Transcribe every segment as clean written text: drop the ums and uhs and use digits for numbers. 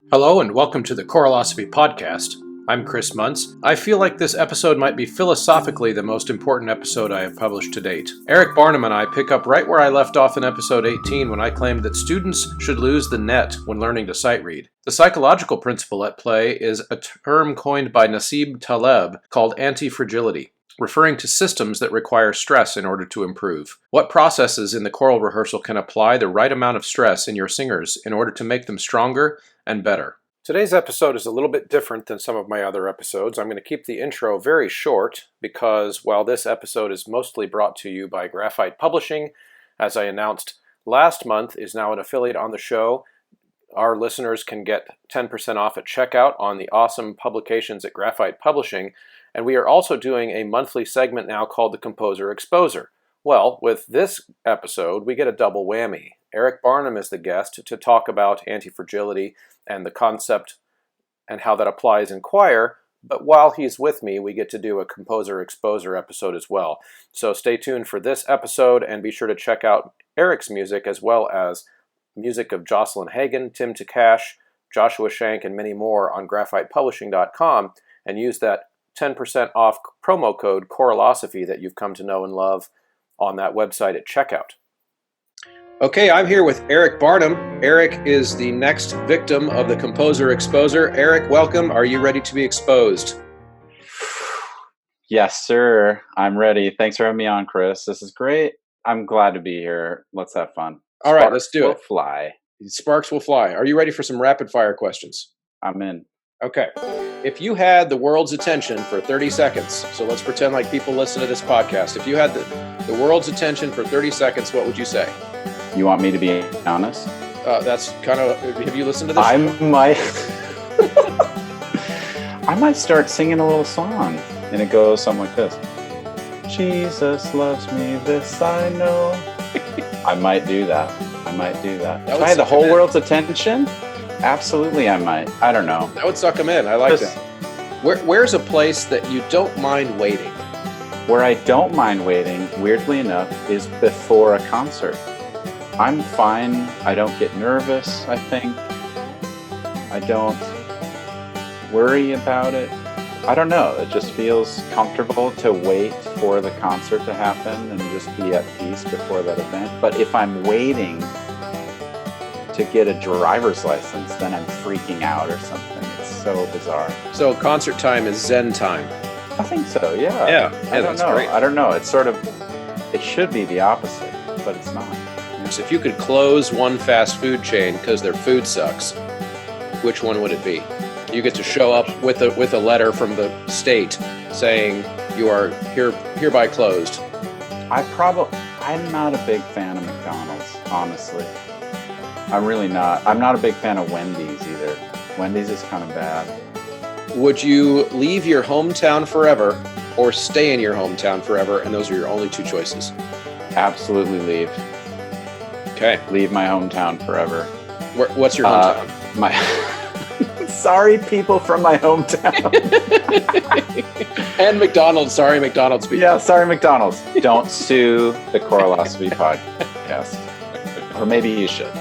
Hello and welcome to the Choralosophy Podcast. I'm Chris Muntz. I feel like this episode might be philosophically the most important episode I have published to date. Eric Barnum and I pick up right where I left off in episode 18 when I claimed that students should lose the net when learning to sight read. The psychological principle at play is a term coined by Nassim Taleb called Anti-Fragility, referring to systems that require stress in order to improve. What processes in the choral rehearsal can apply the right amount of stress in your singers in order to make them stronger and better? Today's episode is a little bit different than some of my other episodes. I'm going to keep the intro very short because while this episode is mostly brought to you by Graphite Publishing, as I announced last month, is now an affiliate on the show. Our listeners can get 10% off at checkout on the awesome publications at Graphite Publishing. And we are also doing a monthly segment now called the Composer Exposer. Well, with this episode, we get a double whammy. Eric Barnum is the guest to talk about anti-fragility and the concept and how that applies in choir. But while he's with me, we get to do a Composer Exposer episode as well. So stay tuned for this episode and be sure to check out Eric's music as well as music of Jocelyn Hagan, Tim Takash, Joshua Shank, and many more on graphitepublishing.com and use that 10% off promo code Choralosophy that you've come to know and love on that website at checkout. Okay, I'm here with Eric Barnum. Eric is the next victim of the Composer Exposer. Eric, welcome. Are you ready to be exposed? Yes, sir. I'm ready. Thanks for having me on, Chris. This is great. I'm glad to be here. Let's have fun. All right, let's do it. Fly. Sparks will fly. Are you ready for some rapid fire questions? I'm in. Okay. If you had the world's attention for 30 seconds, so let's pretend like people listen to this podcast. If you had the world's attention for 30 seconds, what would you say? You want me to be honest? That's kind of, have you listened to this? I might start singing a little song, and it goes something like this. Jesus loves me, this I know. I might do that. If I had the whole world's attention, absolutely I might. I don't know. That would suck them in. I like that. Where's a place that you don't mind waiting? Where I don't mind waiting, weirdly enough, is before a concert. I'm fine. I don't get nervous, I think. I don't worry about it. I don't know. It just feels comfortable to wait for the concert to happen and just be at peace before that event. But if I'm waiting to get a driver's license, then I'm freaking out or something. It's so bizarre. So concert time is Zen time. I think so, yeah. Yeah, I don't know. Great. I don't know. It's sort of, it should be the opposite, but it's not. So if you could close one fast food chain because their food sucks, which one would it be? You get to show up with a letter from the state saying you are hereby closed. I'm not a big fan of McDonald's, honestly. I'm really not. I'm not a big fan of Wendy's either. Wendy's is kind of bad. Would you leave your hometown forever or stay in your hometown forever, and those are your only two choices? Absolutely leave. Okay. Leave my hometown forever. What's your hometown? Sorry, people from my hometown. And McDonald's. Sorry, McDonald's people. Yeah, sorry, McDonald's. Don't sue the Choralosophy podcast. Or maybe you should.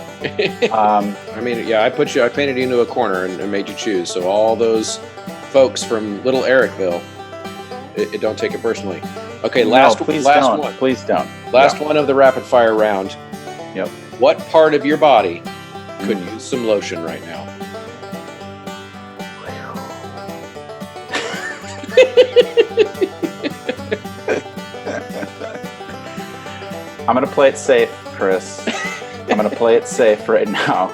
I mean, yeah, I painted you into a corner and made you choose. So all those folks from Little Ericville, it don't take it personally. Okay, last one. Please don't. Last one of the rapid fire round. Yep. What part of your body could use some lotion right now? I'm going to play it safe, Chris. I'm going to play it safe right now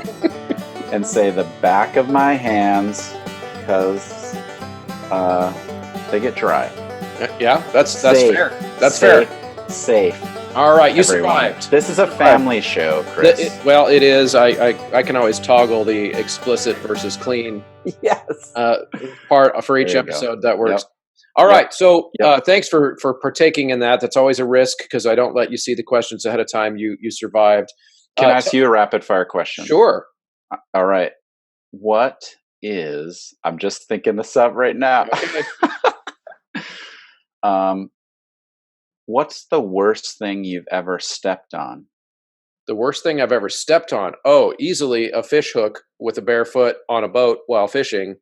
and say the back of my hands because they get dry. Yeah, that's fair. That's fair. Safe. All right, you everyone. Survived. This is a family show, Chris. It is. I can always toggle the explicit versus clean yes part for each episode. That works. Yep. All right, so thanks for partaking in that. That's always a risk because I don't let you see the questions ahead of time. You survived. Can I ask you a rapid fire question? Sure. All right. What is? I'm just thinking this up right now. What's the worst thing you've ever stepped on? The worst thing I've ever stepped on. Oh, easily a fish hook with a bare foot on a boat while fishing.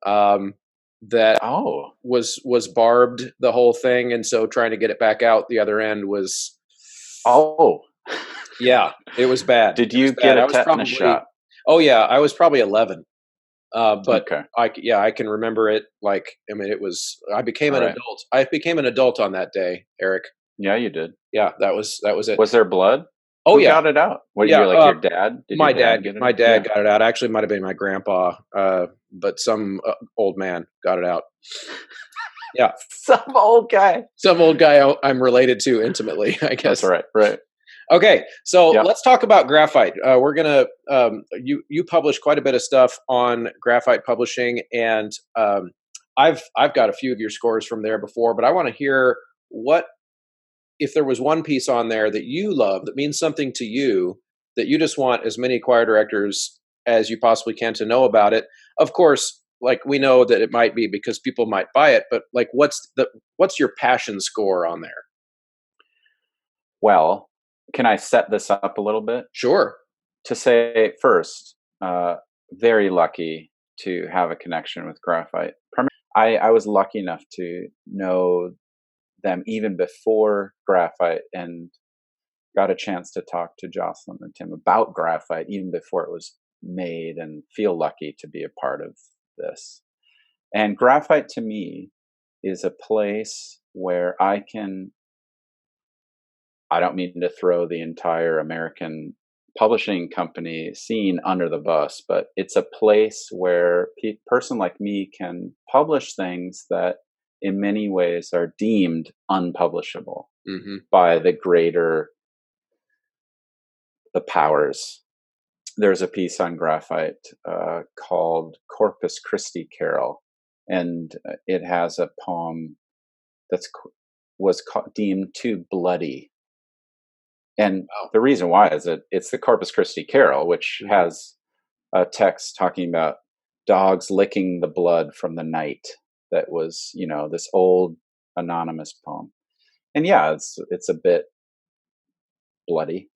Um, that Oh, was barbed the whole thing, and so trying to get it back out the other end was, oh. yeah, it was bad. Did It was you bad. get a I was tetanus probably, shot? oh yeah, I was probably 11. But Okay. I can remember it. Like, I mean, it was. I became All an right. adult. I became an adult on that day, Eric. Yeah, you did. Yeah, that was it. Was there blood? Oh Who yeah, got it out? What, yeah. you're like your dad? Did your dad get it My out? dad Yeah. got it out. Actually, it might have been my grandpa, but some old man got it out. Yeah, Some old guy. some old guy I'm related to intimately, I That's guess. right. Right. Okay, so Yep. let's talk about graphite. We're gonna you publish quite a bit of stuff on graphite publishing, and I've got a few of your scores from there before, but I want to hear what, if there was one piece on there that you love that means something to you, that you just want as many choir directors as you possibly can to know about it. Of course, like we know that it might be because people might buy it, but like what's your passion score on there? Well, can I set this up a little bit? Sure. To say first, very lucky to have a connection with graphite. I was lucky enough to know them even before graphite, and got a chance to talk to Jocelyn and Tim about graphite even before it was made, and feel lucky to be a part of this. And graphite to me is a place where I don't mean to throw the entire American publishing company scene under the bus, but it's a place where a person like me can publish things that in many ways are deemed unpublishable Mm-hmm. by the powers. There's a piece on graphite called Corpus Christi Carol, and it has a poem that's deemed too bloody. And Wow. the reason why is that it's the Corpus Christi Carol, which has a text talking about dogs licking the blood from the night. That was, this old anonymous poem. And yeah, it's a bit bloody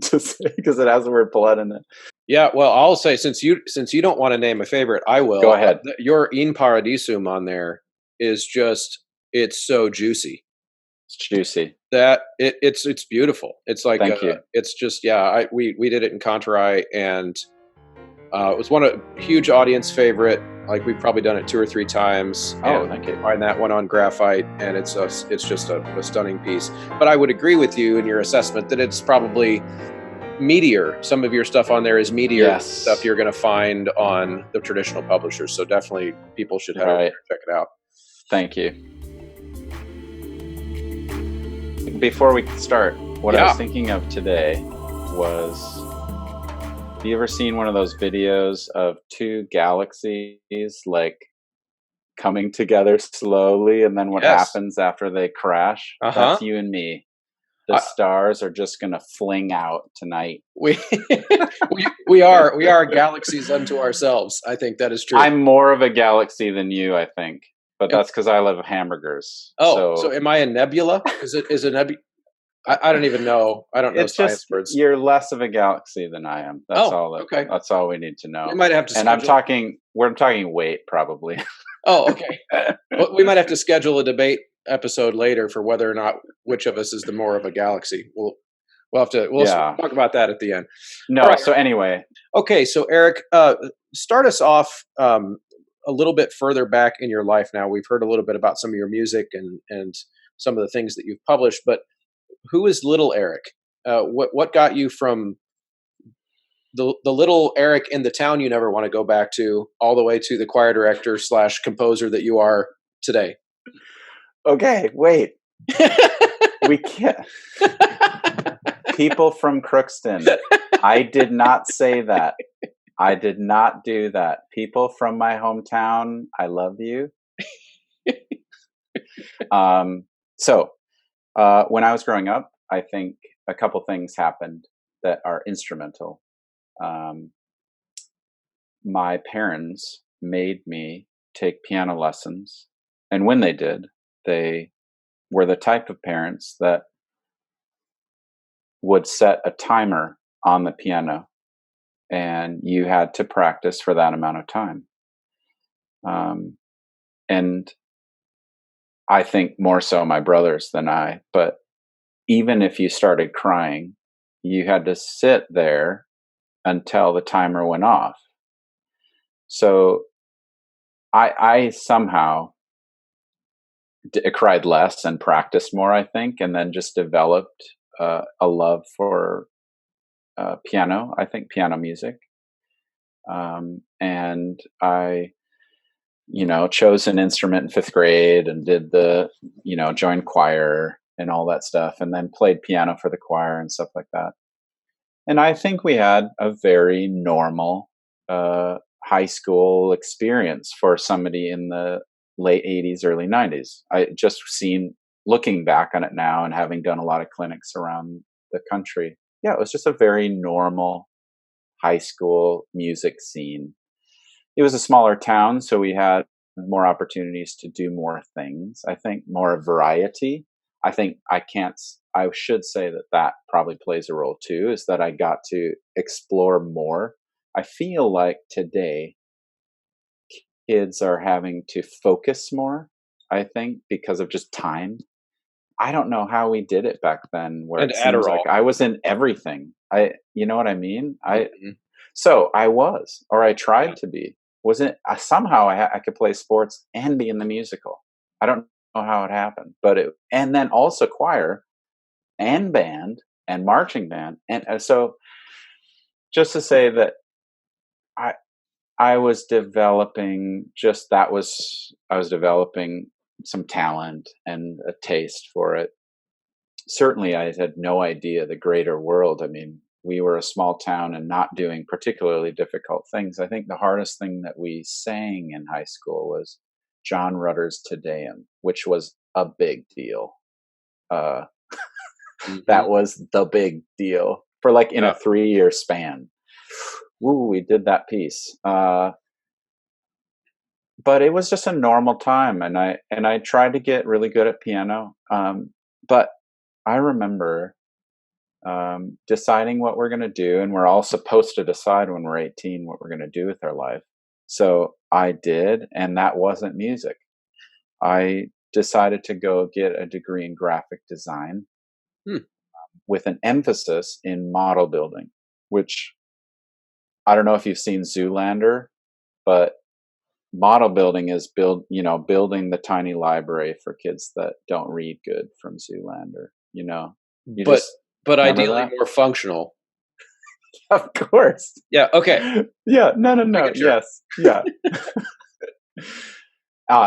to say, because it has the word blood in it. Yeah, well, I'll say, since you don't want to name a favorite, I will. Go ahead. Your In Paradisum on there is just, it's so juicy. It's juicy. That it's beautiful. It's like Thank you. it's just, yeah. We did it in Contorai, and it was a huge audience favorite. Like, we've probably done it 2 or 3 times. Oh, And thank you. find that one on graphite, and it's just a stunning piece. But I would agree with you in your assessment that it's probably meatier. Some of your stuff on there is meatier Yes. stuff you're going to find on the traditional publishers. So definitely people should head over there and check it out. Thank you. Before we start, what I was thinking of today was, have you ever seen one of those videos of 2 galaxies like coming together slowly, and then what happens after they crash? That's you and me. The stars are just going to fling out tonight. We are galaxies unto ourselves. I think that is true. I'm more of a galaxy than you, I think, but that's because I love hamburgers. Oh, so am I a nebula? Is a nebula? I don't even know. I don't know science words. You're less of a galaxy than I am. That's all. Okay. That's all we need to know. We might have to. And we're talking weight, probably. Oh, okay. Well, we might have to schedule a debate episode later for whether or not which of us is the more of a galaxy. We'll have to. We'll talk about that at the end. No. Right. So anyway. Okay. So Eric, start us off a little bit further back in your life. Now, we've heard a little bit about some of your music and some of the things that you've published, but who is little Eric? What got you from the little Eric in the town you never want to go back to, all the way to the choir director / composer that you are today? Okay, wait. We can't. People from Crookston. I did not say that. I did not do that. People from my hometown, I love you. So when I was growing up, I think a couple things happened that are instrumental. My parents made me take piano lessons, and when they did, they were the type of parents that would set a timer on the piano, and you had to practice for that amount of time. And I think more so my brothers than I, but even if you started crying, you had to sit there until the timer went off. So I somehow cried less and practiced more, I think, and then just developed a love for piano. I think piano music, and I, chose an instrument in fifth grade and did joined choir and all that stuff, and then played piano for the choir and stuff like that. And I think we had a very normal high school experience for somebody in the late 80s, early 90s. I just seen, looking back on it now and having done a lot of clinics around the country, yeah, it was just a very normal high school music scene. It was a smaller town, so we had more opportunities to do more things. I think more variety. I should say that probably plays a role too, is that I got to explore more. I feel like today kids are having to focus more, I think, because of just time. I don't know how we did it back then, where And it seems Adderall. like I was in everything. You know what I mean? Mhm. So I was, or I tried to be. Wasn't somehow I could play sports and be in the musical. I don't know how it happened, and then also choir and band and marching band, and so just to say that I I was developing I was developing some talent and a taste for it. Certainly, I had no idea the greater world. I mean, we were a small town and not doing particularly difficult things. I think the hardest thing that we sang in high school was John Rutter's Te Deum, which was a big deal. Uh, that Mhm. was the big deal for like in a Yeah. 3-year span. Woo, we did that piece. But it was just a normal time, and I tried to get really good at piano. But I remember deciding what we're going to do, and we're all supposed to decide when we're 18 what we're going to do with our life. So I did, and that wasn't music. I decided to go get a degree in graphic design Hmm. with an emphasis in model building, which I don't know if you've seen Zoolander, but model building is building the tiny library for kids that don't read good from Zoolander. You But just but remember ideally that. more functional. Of course. Yeah. Okay. Yeah. No. Making sure. Yes. Yeah.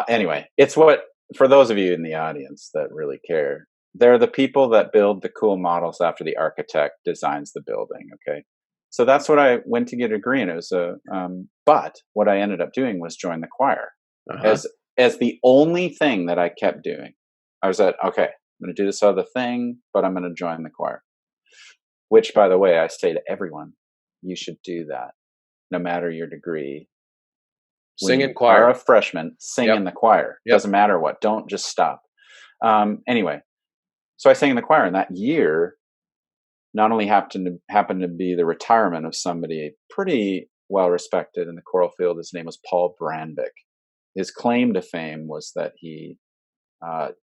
Anyway, it's what, for those of you in the audience that really care, they're the people that build the cool models after the architect designs the building. Okay. So that's what I went to get a degree in. It was but what I ended up doing was join the choir Uh-huh. as the only thing that I kept doing. I was okay, I'm going to do this other thing, but I'm going to join the choir. Which, by the way, I say to everyone, you should do that, no matter your degree. When Sing you in are choir. a freshman, sing Yep. in the choir. Yep. Doesn't matter what. Don't just stop. Anyway, so I sang in the choir, and that year not only happened to be the retirement of somebody pretty well respected in the choral field. His name was Paul Brandvik. His claim to fame was that he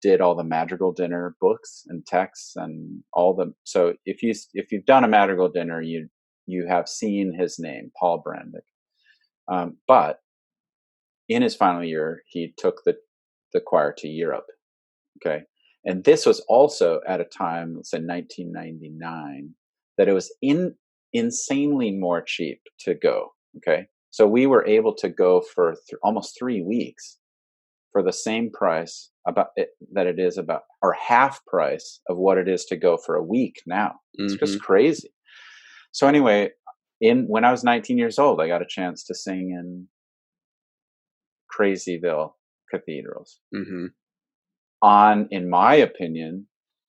did all the Madrigal Dinner books and texts and all the. So if you've done a Madrigal Dinner, you have seen his name, Paul Brandvik. But in his final year, he took the choir to Europe. Okay, and this was also at a time, let's say 1999, that it was insanely more cheap to go. Okay, so we were able to go for almost 3 weeks for the same price that it is about, or half price of what it is to go for a week now. It's Mm-hmm. just crazy. So anyway, when I was 19 years old, I got a chance to sing in Crazyville cathedrals. Mm-hmm. In my opinion,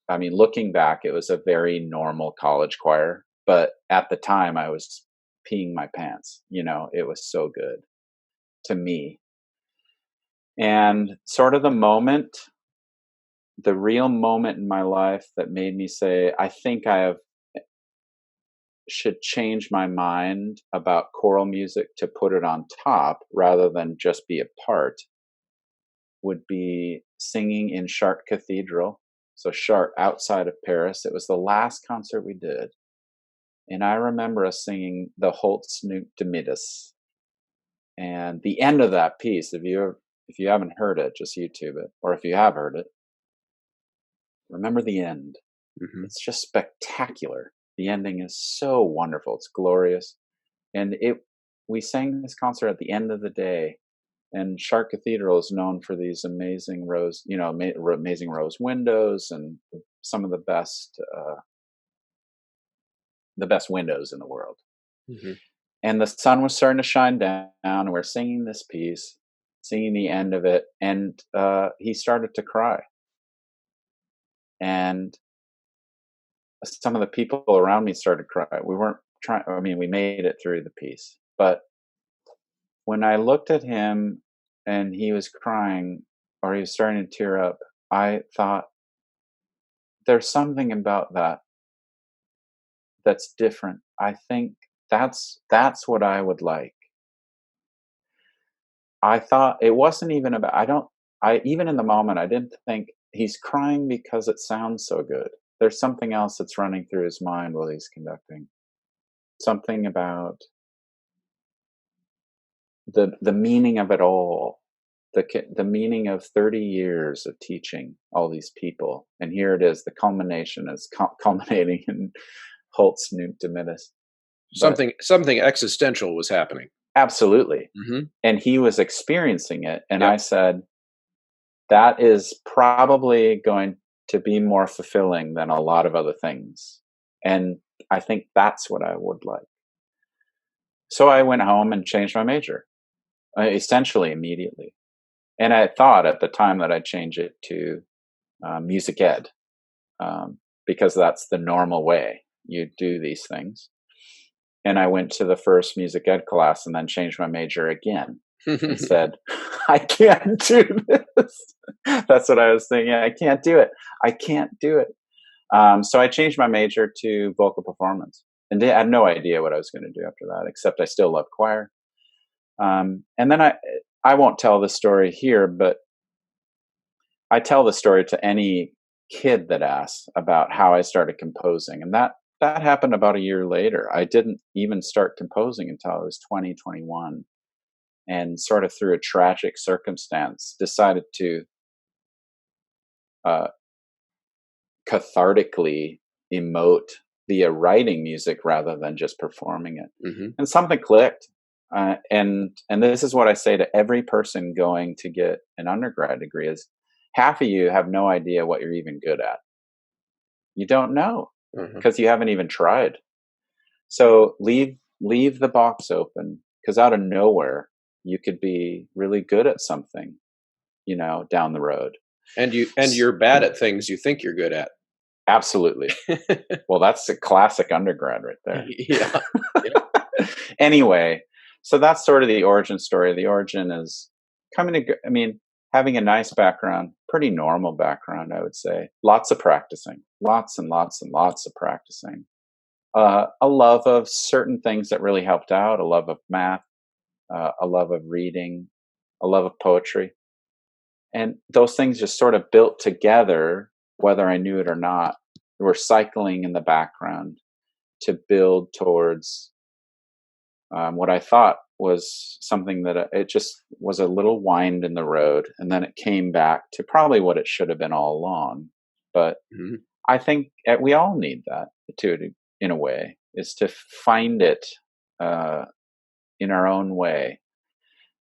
I mean, looking back, it was a very normal college choir, but at the time I was peeing my pants. It was so good to me. And sort of the real moment in my life that made me say, I think I have should change my mind about choral music to put it on top rather than just be a part would be singing in Chartres Cathedral. So Chartres, outside of Paris. It was the last concert we did. And I remember us singing the Holz Nunc Dimittis. And the end of that piece, if you haven't heard it, just YouTube it. Or if you have heard it, remember the end. Mm-hmm. It's just spectacular. The ending is so wonderful. It's glorious. And we sang this concert at the end of the day. And Chartres Cathedral is known for these amazing amazing rose windows and some of the best windows in the world. Mm-hmm. And the sun was starting to shine down, and we're singing this piece, singing the end of it, and he started to cry. And some of the people around me started to cry. We weren't trying, we made it through the piece. But when I looked at him and he was crying, or he was starting to tear up, I thought, there's something about that's different. I think that's what I would like. I thought it wasn't even about, even in the moment, I didn't think he's crying because it sounds so good. There's something else that's running through his mind while he's conducting. Something about the meaning of it all, the meaning of 30 years of teaching all these people. And here it is, the culmination is culminating in Holz Nunc Dimittis. Something existential was happening. Absolutely. Mm-hmm. And he was experiencing it. And Yep. I said, that is probably going to be more fulfilling than a lot of other things. And I think that's what I would like. So I went home and changed my major, essentially immediately. And I thought at the time that I'd change it to music ed, because that's the normal way you do these things. And I went to the first music ed class and then changed my major again and said, I can't do this. That's what I was thinking. I can't do it. I can't do it. So I changed my major to vocal performance, and I had no idea what I was going to do after that, except I still love choir. And then I won't tell the story here, but I tell the story to any kid that asks about how I started composing. And that happened about a year later. I didn't even start composing until I was 20, 21. And sort of through a tragic circumstance, decided to cathartically emote via writing music rather than just performing it. Mm-hmm. And something clicked. And this is what I say to every person going to get an undergrad degree is, half of you have no idea what you're even good at. You don't know because you haven't even tried. So leave the box open, because out of nowhere, you could be really good at something, down the road. And you're bad at things you think you're good at. Absolutely. Well, that's a classic undergrad right there. Yeah. Anyway, so that's sort of the origin story. The origin is having a nice background, pretty normal background, I would say. Lots of practicing, lots and lots and lots of practicing. A love of certain things that really helped out, a love of math, a love of reading, a love of poetry. And those things just sort of built together, whether I knew it or not, were cycling in the background to build towards what I thought was something that it just was a little wind in the road. And then it came back to probably what it should have been all along. But I think we all need that in a way, is to find it in our own way.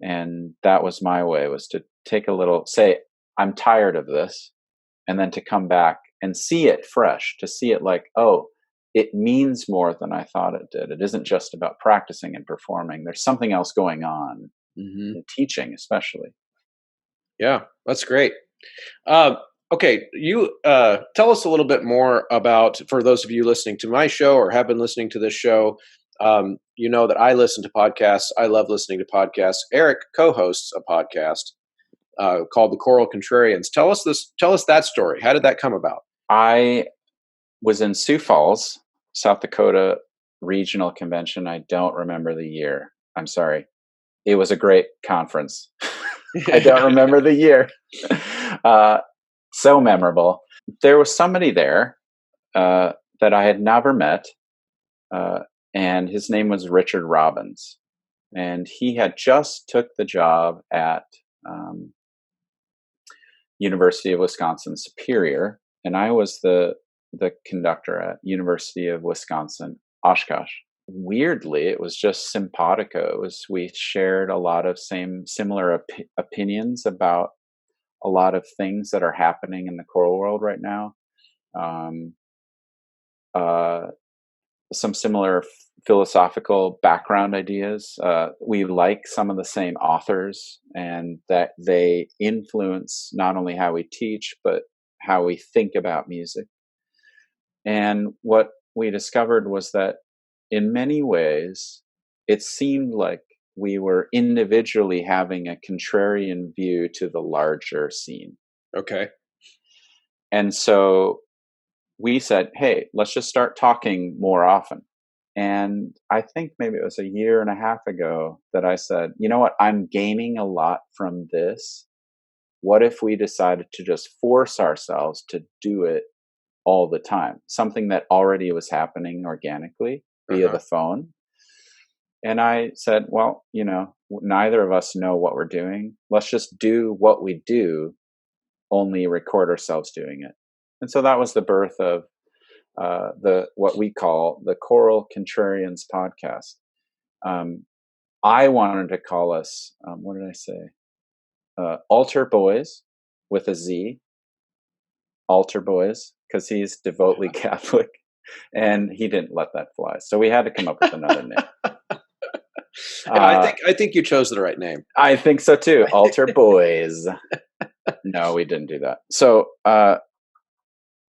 And that was my way, was to take a little, say, I'm tired of this, and then to come back and see it fresh, to see it like, oh, it means more than I thought it did. It isn't just about practicing and performing. There's something else going on in teaching, especially. Yeah, that's great. Okay, you tell us a little bit more about, for those of you listening to my show or have been listening to this show, you know that I listen to podcasts. I love listening to podcasts. Eric co-hosts a podcast called The Choral Contrarians. Tell us that story. How did that come about? I was in Sioux Falls, South Dakota, regional convention. I don't remember the year. I'm sorry. It was a great conference. I don't remember the year. So memorable. There was somebody there that I had never met, and his name was Richard Robbins. And he had just took the job at University of Wisconsin Superior, and I was the conductor at University of Wisconsin Oshkosh. Weirdly, it was just simpatico. We shared a lot of similar opinions about a lot of things that are happening in the choral world right now. Some similar philosophical background ideas. We like some of the same authors, and that they influence not only how we teach, but how we think about music. And what we discovered was that in many ways, it seemed like we were individually having a contrarian view to the larger scene. Okay. And so we said, hey, let's just start talking more often. And I think maybe it was a year and a half ago that I said, you know what, I'm gaining a lot from this. What if we decided to just force ourselves to do it all the time? Something that already was happening organically via the phone. And I said, well, neither of us know what we're doing. Let's just do what we do, only record ourselves doing it. And so that was the birth of what we call the Choral Contrarians podcast. I wanted to call us, what did I say? Altar Boys with a Z. Altar Boys, because he's devotedly Catholic, and he didn't let that fly. So we had to come up with another name. I think you chose the right name. I think so too. Altar Boys. No, we didn't do that. So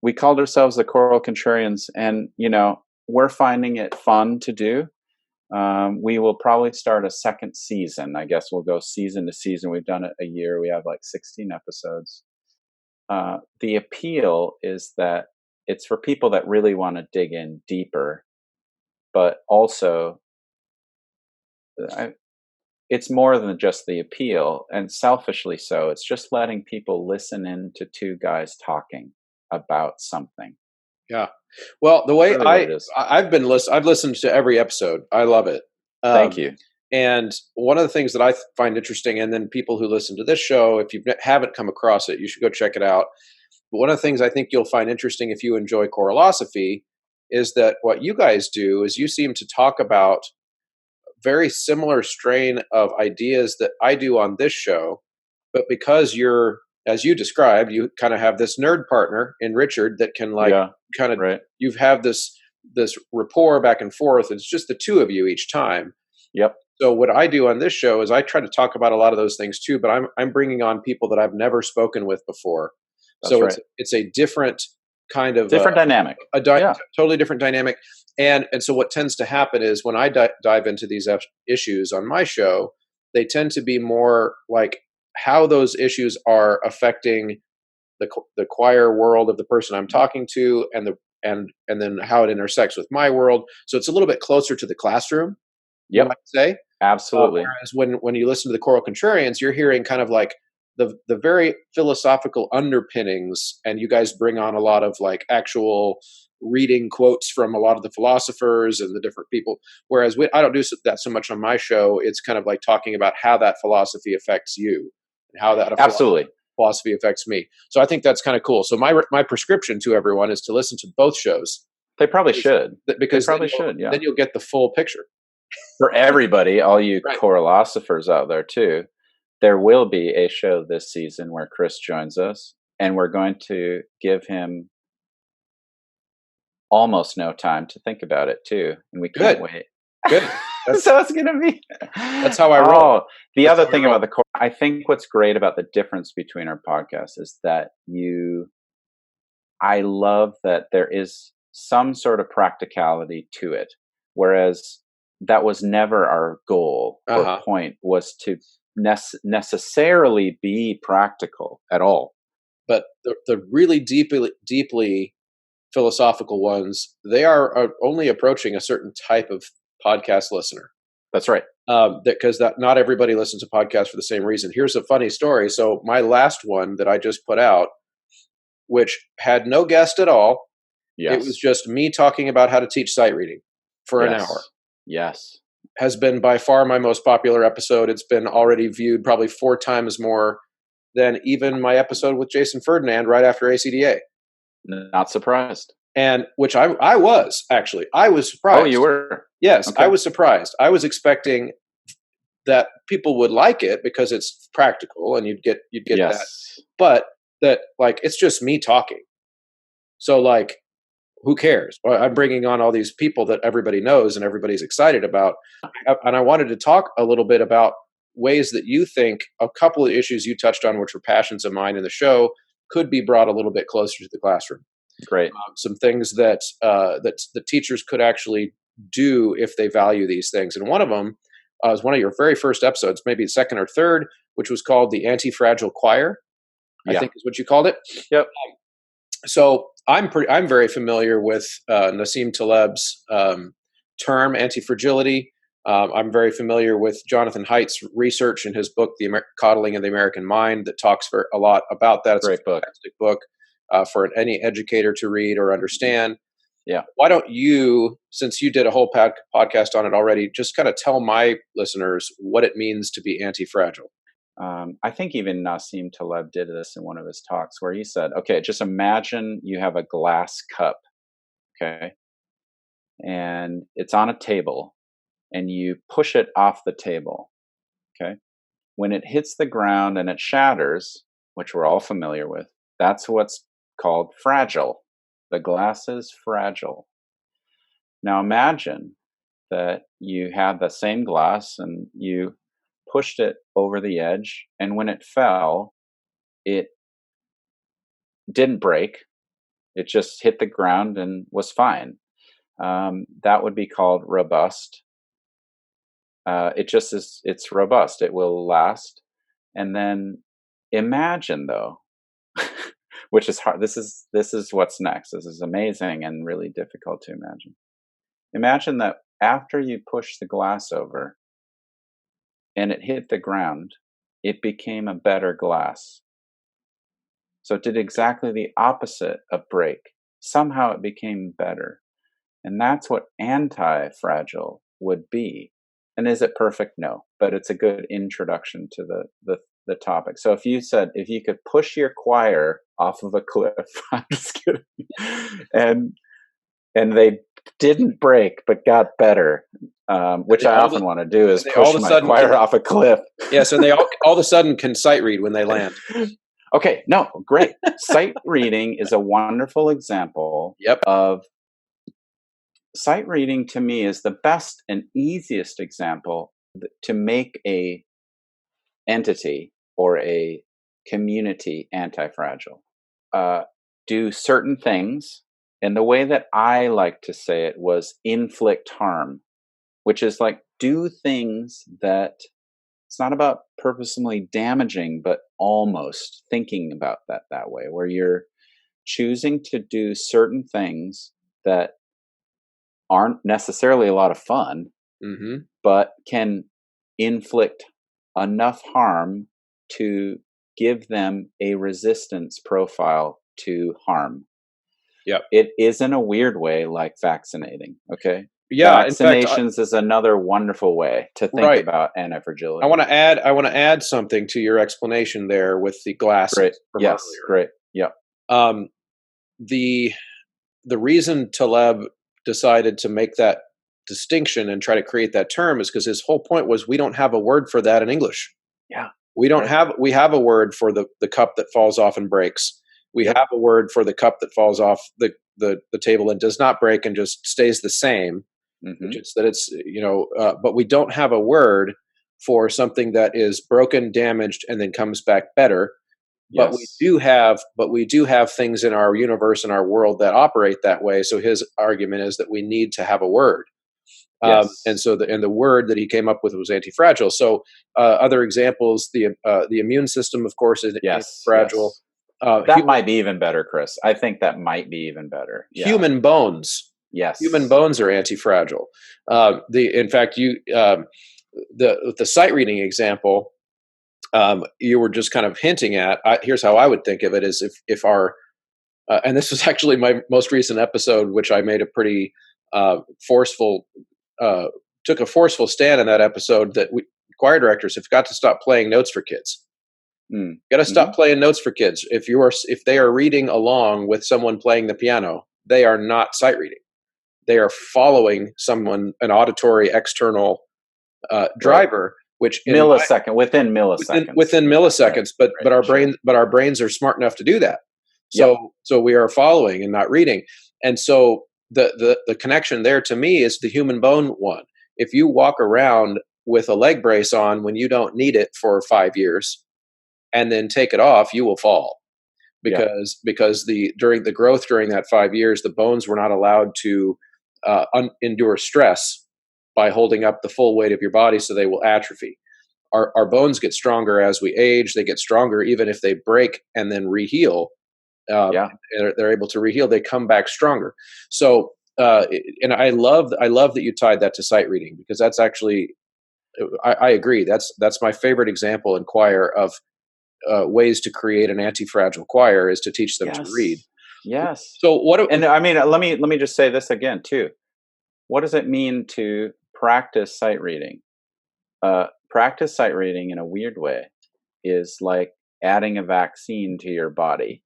we called ourselves the Choral Contrarians, and we're finding it fun to do. We will probably start a second season. I guess we'll go season to season. We've done it a year. We have like 16 episodes. The appeal is that it's for people that really want to dig in deeper, but also it's more than just the appeal, and selfishly so. It's just letting people listen in to two guys talking about something. Yeah. Well, the way really I've listened to every episode. I love it. Thank you. And one of the things that I find interesting, and then people who listen to this show, if you haven't come across it, you should go check it out. But one of the things I think you'll find interesting if you enjoy choralosophy is that what you guys do is you seem to talk about very similar strain of ideas that I do on this show, but because you're, as you described, you kind of have this nerd partner in Richard that can you have this rapport back and forth. It's just the two of you each time. Yep. So what I do on this show is I try to talk about a lot of those things too, but I'm bringing on people that I've never spoken with before. That's so right. It's a different kind of dynamic, totally different dynamic. And so what tends to happen is when I dive into these issues on my show, they tend to be more like how those issues are affecting the choir world of the person I'm talking to, and then how it intersects with my world. So it's a little bit closer to the classroom. Yep. You might say. Absolutely. Whereas when you listen to the Choral Contrarians, you're hearing kind of like the very philosophical underpinnings, and you guys bring on a lot of like actual reading quotes from a lot of the philosophers and the different people. Whereas I don't do that so much on my show. It's kind of like talking about how that philosophy affects you, and how that philosophy affects me. So I think that's kind of cool. So my prescription to everyone is to listen to both shows. They probably should. Because they probably should. Yeah. Then you'll get the full picture. For everybody, all you choralosophers out there too, there will be a show this season where Chris joins us, and we're going to give him almost no time to think about it too, and we can't wait. Good. So it's going to be. That's how I roll. The other thing about I think what's great about the difference between our podcasts is that I love that there is some sort of practicality to it, whereas that was never our goal or point, was to necessarily be practical at all. But the really deeply philosophical ones, they are only approaching a certain type of podcast listener. That's right. Because not everybody listens to podcasts for the same reason. Here's a funny story. So my last one that I just put out, which had no guest at all, it was just me talking about how to teach sight reading for an hour. Yes. Has been by far my most popular episode. It's been already viewed probably 4 times more than even my episode with Jason Ferdinand right after ACDA. Not surprised. And which I was surprised. Oh, you were? Yes, okay. I was surprised. I was expecting that people would like it because it's practical and you'd get that. But that, like, it's just me talking. So, like, who cares? Well, I'm bringing on all these people that everybody knows and everybody's excited about. And I wanted to talk a little bit about ways that you think a couple of issues you touched on, which were passions of mine in the show, could be brought a little bit closer to the classroom. Great. Some things that the teachers could actually do if they value these things. And one of them was one of your very first episodes, maybe second or third, which was called the Anti-Fragile Choir, I think is what you called it. Yep. So I'm very familiar with Nassim Taleb's term Anti-Fragility. I'm very familiar with Jonathan Haidt's research in his book, The Coddling of the American Mind, that talks a lot about that. It's Great a fantastic book for any educator to read or understand. Yeah. Why don't you, since you did a whole podcast on it already, just kind of tell my listeners what it means to be anti-fragile? I think even Nassim Taleb did this in one of his talks where he said, okay, just imagine you have a glass cup, okay, and it's on a table and you push it off the table, okay? When it hits the ground and it shatters, which we're all familiar with, that's what's called fragile. The glass is fragile. Now imagine that you had the same glass and you pushed it over the edge, and when it fell, it didn't break. It just hit the ground and was fine. That would be called robust. It's robust. It will last. And then imagine, though, which is hard. This is what's next. This is amazing and really difficult to imagine. Imagine that after you push the glass over and it hit the ground, it became a better glass. So it did exactly the opposite of break. Somehow it became better. And that's what anti-fragile would be. And is it perfect? No, but it's a good introduction to the topic. So if you could push your choir off of a cliff, I'm just kidding, and they didn't break but got better, which I often want to do is push my choir off a cliff. Yeah, so they all of a sudden can sight read when they land. Okay, no, great. Sight reading is a wonderful example of sight reading. To me, is the best and easiest example to make a entity or a community anti-fragile. Do certain things, and the way that I like to say it was inflict harm, which is like do things that it's not about purposely damaging, but almost thinking about that way, where you're choosing to do certain things that aren't necessarily a lot of fun, but can inflict enough harm to give them a resistance profile to harm. Yep. It is in a weird way like vaccinating, okay? Yeah, vaccinations is another wonderful way to think about anti-fragility. I want to add something to your explanation there with the glasses. Great. Yes. Earlier. Great. Yeah. The reason Taleb decided to make that distinction and try to create that term is because his whole point was we don't have a word for that in English. Yeah. We have a word for the cup that falls off and breaks. We have a word for the cup that falls off the table and does not break and just stays the same. But we don't have a word for something that is broken, damaged, and then comes back better. But we do have things in our universe and our world that operate that way. So his argument is that we need to have a word. And so the word that he came up with was anti-fragile. So other examples, the immune system, of course, is anti-fragile. That might be even better, Chris. I think that might be even better. Yeah. Human bones. Yes. Human bones are anti-fragile. In fact, the sight reading example you were just kind of hinting at. Here's how I would think of it: is if our and this was actually my most recent episode, which I made a pretty forceful took a forceful stand in that episode that choir directors have got to stop playing notes for kids. Got to stop playing notes for kids. If they are reading along with someone playing the piano, they are not sight reading. They are following an auditory external driver, which within milliseconds. Within milliseconds, right. But our brains are smart enough to do that. So we are following and not reading. And so the connection there to me is the human bone one. If you walk around with a leg brace on when you don't need it for 5 years, and then take it off, you will fall because during the growth during that 5 years, the bones were not allowed to endure stress by holding up the full weight of your body, so they will atrophy. Our bones get stronger as we age. They get stronger even if they break and then reheal. They're able to reheal. They come back stronger. So, and I love that you tied that to sight reading, because that's actually, I agree. That's my favorite example in choir of ways to create an anti-fragile choir is to teach them to read. Yes. So and I mean, let me just say this again too. What does it mean to practice sight reading? Practice sight reading in a weird way is like adding a vaccine to your body.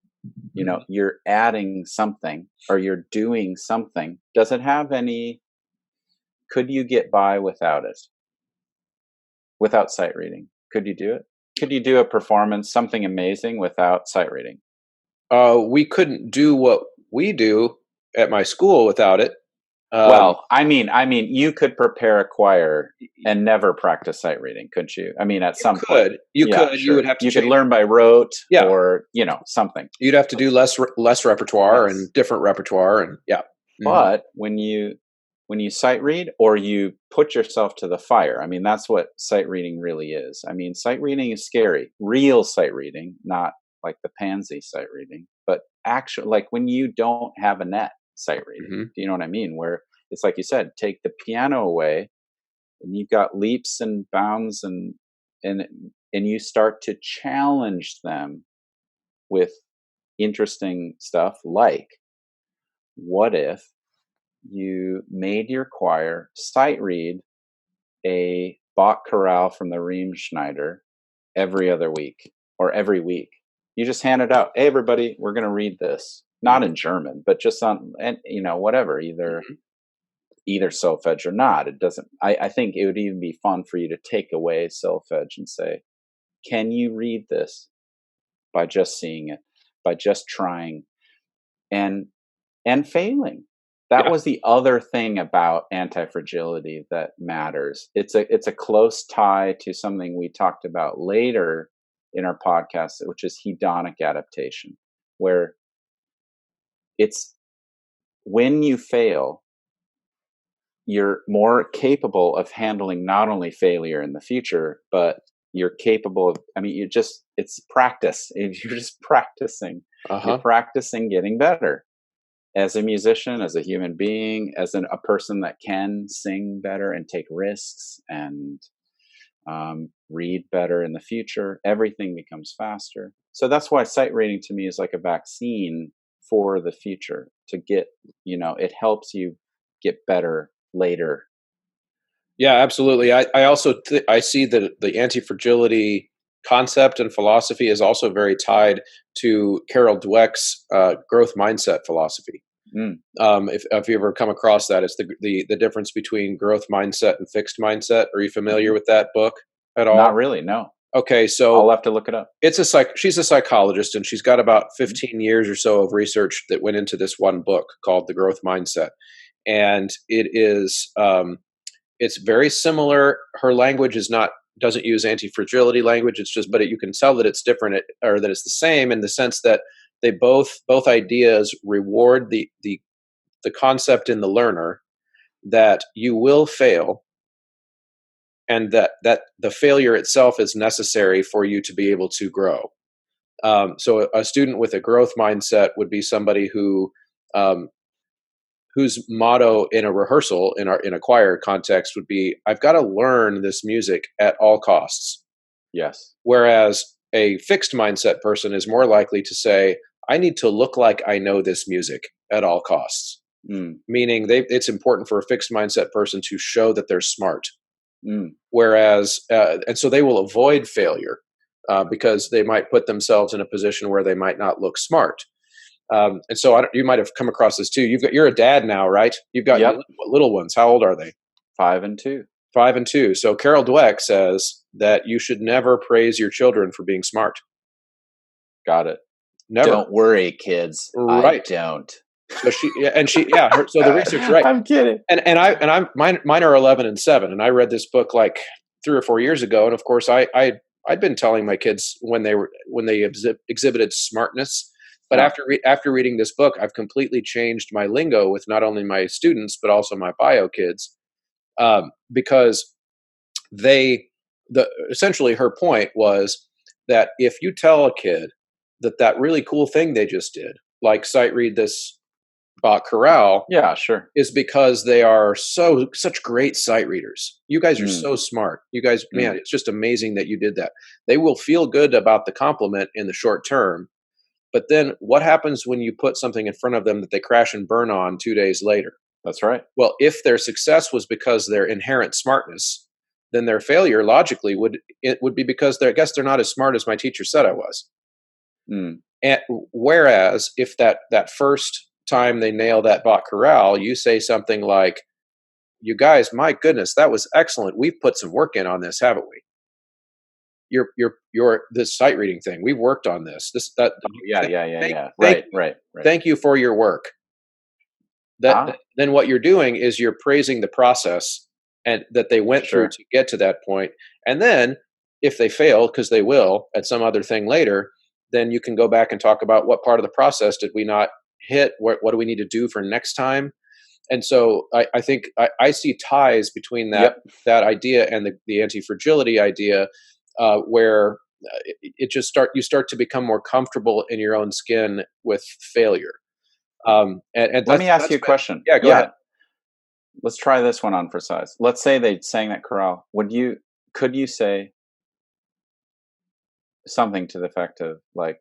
You know, you're adding something or you're doing something. Does it have any? Could you get by without it? Without sight reading? Could you do it? Could you do a performance, something amazing, without sight reading? We couldn't do what we do at my school without it. Well, I mean, you could prepare a choir and never practice sight reading, couldn't you? I mean, at some point, you could. Sure. You would have to. You could learn by rote, or something. You'd have to do less repertoire and different repertoire, and But when you sight read, or you put yourself to the fire, I mean, that's what sight reading really is. I mean, sight reading is scary. Real sight reading, not like the pansy sight reading, but actually, like when you don't have a net sight reading. Do you know what I mean? Where it's like you said, take the piano away, and you've got leaps and bounds, and you start to challenge them with interesting stuff. Like, what if you made your choir sight read a Bach chorale from the Riemschneider every other week or every week? You just hand it out. Hey, everybody, we're going to read this. Not in German, but just on, and whatever, either solfege or not. It doesn't. I think it would even be fun for you to take away solfege and say, "Can you read this?" By just seeing it, by just trying, and failing. That was the other thing about Anti-Fragility that matters. It's a close tie to something we talked about later in our podcast, which is hedonic adaptation, where it's when you fail, you're more capable of handling not only failure in the future, but you're capable of, it's practice. You're just practicing. You're practicing getting better as a musician, as a human being, as a person that can sing better and take risks and read better in the future. Everything becomes faster. So that's why sight reading to me is like a vaccine for the future, to get, it helps you get better later. Yeah, absolutely. I also I see that the anti-fragility concept and philosophy is also very tied to Carol Dweck's growth mindset philosophy. If you ever come across that, it's the difference between growth mindset and fixed mindset. Are you familiar with that book at all? Not really, no. Okay, so I'll have to look it up. She's a psychologist, and she's got about 15 years or so of research that went into this one book called The Growth Mindset. And it is, it's very similar. Her language doesn't use anti-fragility language. It's just, but you can tell that it's different, or that it's the same in the sense that they both ideas reward the concept in the learner that you will fail, and that the failure itself is necessary for you to be able to grow. So a student with a growth mindset would be somebody um, whose motto in a rehearsal in a choir context would be, I've got to learn this music at all costs. Yes. Whereas a fixed mindset person is more likely to say, I need to look like I know this music at all costs. Meaning it's important for a fixed mindset person to show that they're smart. Whereas, and so they will avoid failure because they might put themselves in a position where they might not look smart. And so you might have come across this too. You're a dad now, right? You've got little ones. How old are they? 5 and 2. 5 and 2. So Carol Dweck says that you should never praise your children for being smart. Got it. Never. Don't worry, kids. Right. I don't. So so the research, right? I'm kidding. Mine are 11 and 7, and I read this book like 3 or 4 years ago, and of course I'd been telling my kids when they exhibited smartness. But after reading this book, I've completely changed my lingo with not only my students but also my bio kids, because essentially her point was that if you tell a kid that really cool thing they just did, like sight read this Bach chorale, yeah, sure, is because they are such great sight readers. You guys are so smart. You guys, man, it's just amazing that you did that. They will feel good about the compliment in the short term. But then what happens when you put something in front of them that they crash and burn on 2 days later? That's right. Well, if their success was because their inherent smartness, then their failure logically would be because I guess they're not as smart as my teacher said I was. And whereas if that first time they nail that Bach chorale, you say something like, you guys, my goodness, that was excellent. We've put some work in on this, haven't we? Your this sight reading thing. We've worked on this. Right. Thank you for your work. Then what you're doing is you're praising the process and that they went through to get to that point. And then if they fail, because they will at some other thing later, then you can go back and talk about what part of the process did we not hit? What do we need to do for next time? And so I think I see ties between that idea and the anti-fragility idea, where you start to become more comfortable in your own skin with failure. And let me ask you a question. Yeah, go ahead. Let's try this one on for size. Let's say they sang that chorale. Could you say something to the effect of like,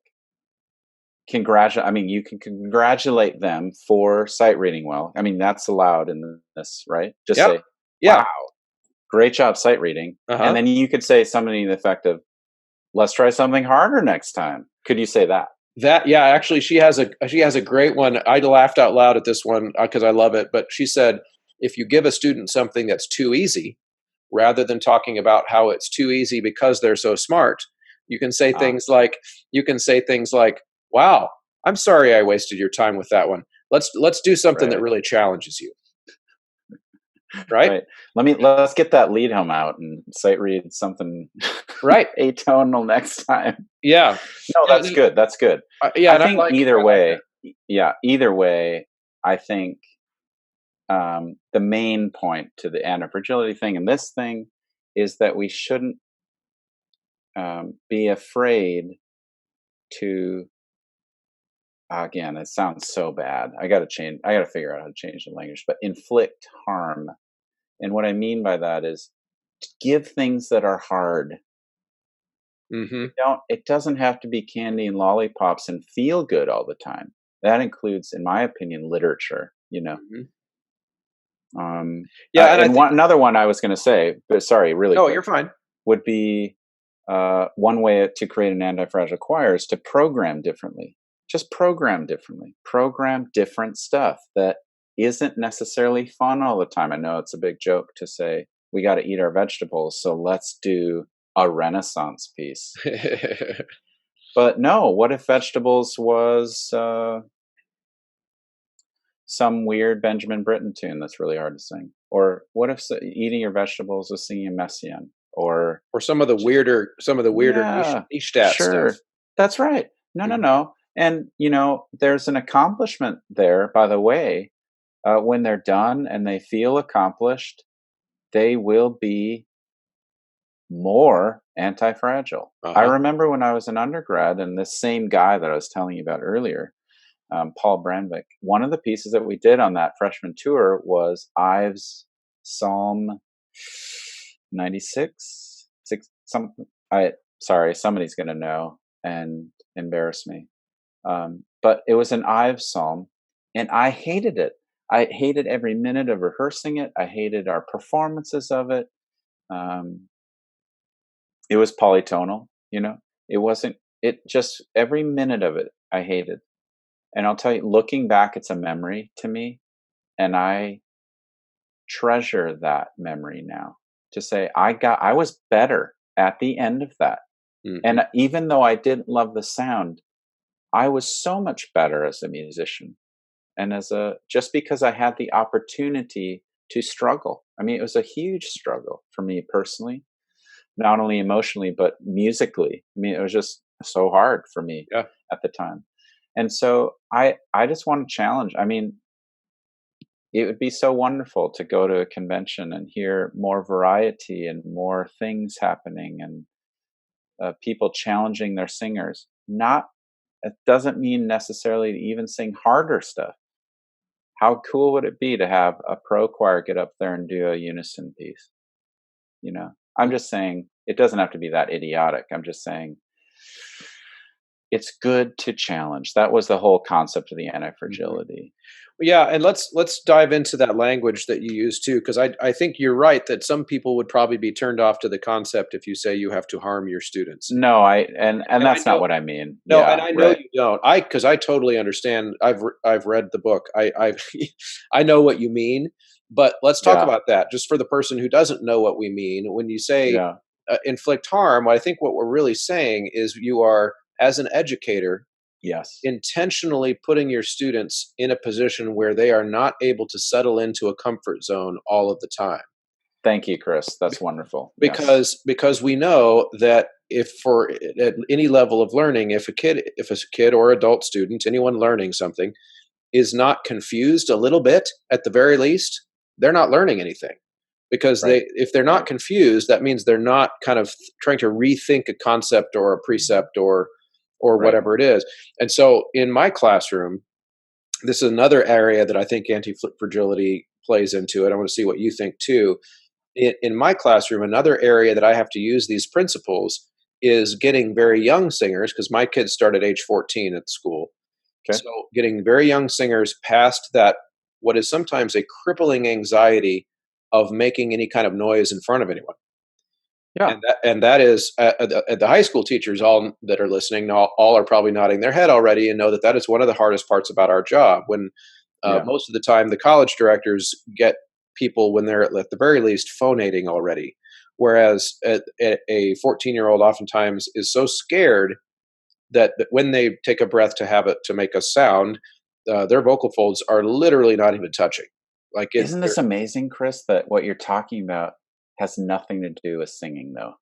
you can congratulate them for sight reading well. I mean, that's allowed in this, right? Just say, wow, great job sight reading. And then you could say something to the effect of, let's try something harder next time. Could you say that? Actually, she has a great one. I laughed out loud at this one because I love it. But she said, if you give a student something that's too easy, rather than talking about how it's too easy because they're so smart, you can say things like, wow, I'm sorry I wasted your time with that one. Let's do something that really challenges you. Right? Let's get that lead hum out and sight read something atonal next time. Yeah. No, that's good. That's good. I think either way, I think the main point to the anti-fragility thing and this thing is that we shouldn't be afraid to, again, it sounds so bad. I got to figure out how to change the language, but inflict harm. And what I mean by that is to give things that are hard. It doesn't have to be candy and lollipops and feel good all the time. That includes, in my opinion, literature, another one I was going to say, but sorry, really quick, you're fine, would be one way to create an anti-fragile choir is to program differently. Just program differently. Program different stuff that isn't necessarily fun all the time. I know it's a big joke to say we got to eat our vegetables, so let's do a Renaissance piece. But no, what if vegetables was some weird Benjamin Britten tune that's really hard to sing? Or what if eating your vegetables was singing a Messiaen? Or some of the weirder niche stuff. That's right. No. And, there's an accomplishment there, by the way. When they're done and they feel accomplished, they will be more anti-fragile. I Uh-huh. remember when I was an undergrad, and this same guy that I was telling you about earlier, Paul Brandvik, one of the pieces that we did on that freshman tour was Ives Psalm 96. Sorry, somebody's going to know and embarrass me. But it was an Ives Psalm, and I hated it. I hated every minute of rehearsing it. I hated our performances of it. Um, it was polytonal, you know. It wasn't. It just every minute of it I hated. And I'll tell you, looking back, it's a memory to me, and I treasure that memory now. To say I was better at the end of that, Hmm. and even though I didn't love the sound, I was so much better as a musician, and as a just because I had the opportunity to struggle. I mean, it was a huge struggle for me personally, not only emotionally but musically. I mean, it was just so hard for me Yeah. at the time. And so I just want to challenge. I mean, it would be so wonderful to go to a convention and hear more variety and more things happening, and people challenging their singers. Not It doesn't mean necessarily to even sing harder stuff. How cool would it be to have a pro choir get up there and do a unison piece? You know, I'm just saying it doesn't have to be that idiotic. I'm just saying it's good to challenge. That was the whole concept of the Mhm. anti-fragility. Yeah, and let's dive into that language that you use too, because I think you're right that some people would probably be turned off to the concept if you say you have to harm your students. No, and And I that's not know what I mean. no, and Yeah, I know right. you don't. Because I totally understand. I've read the book. I've I know what you mean. But let's talk Yeah, about that. Just for the person who doesn't know what we mean, when you say yeah, inflict harm, I think what we're really saying is you are, as an educator, yes. intentionally putting your students in a position where they are not able to settle into a comfort zone all of the time. Thank you, Chris. That's wonderful. Yes. Because we know that if for at any level of learning, if a kid or adult student, anyone learning something, is not confused a little bit at the very least, they're not learning anything. Because Right. if they're not Right. confused, that means they're not kind of trying to rethink a concept or a precept or Right. whatever it is. And so in my classroom, this is another area that I think anti-fragility plays into it. I want to see what you think too. In my classroom, another area that I have to use these principles is getting very young singers, because my kids start at age 14 at the school. Okay. So getting very young singers past that, what is sometimes a crippling anxiety of making any kind of noise in front of anyone. Yeah. And that is the high school teachers all that are listening, all are probably nodding their head already and know that that is one of the hardest parts about our job. When Yeah. most of the time the college directors get people when they're at the very least phonating already, whereas a 14-year-old oftentimes is so scared that when they take a breath to have it to make a sound, their vocal folds are literally not even touching. Like it's Isn't they're this amazing, Chris, that what you're talking about has nothing to do with singing, though?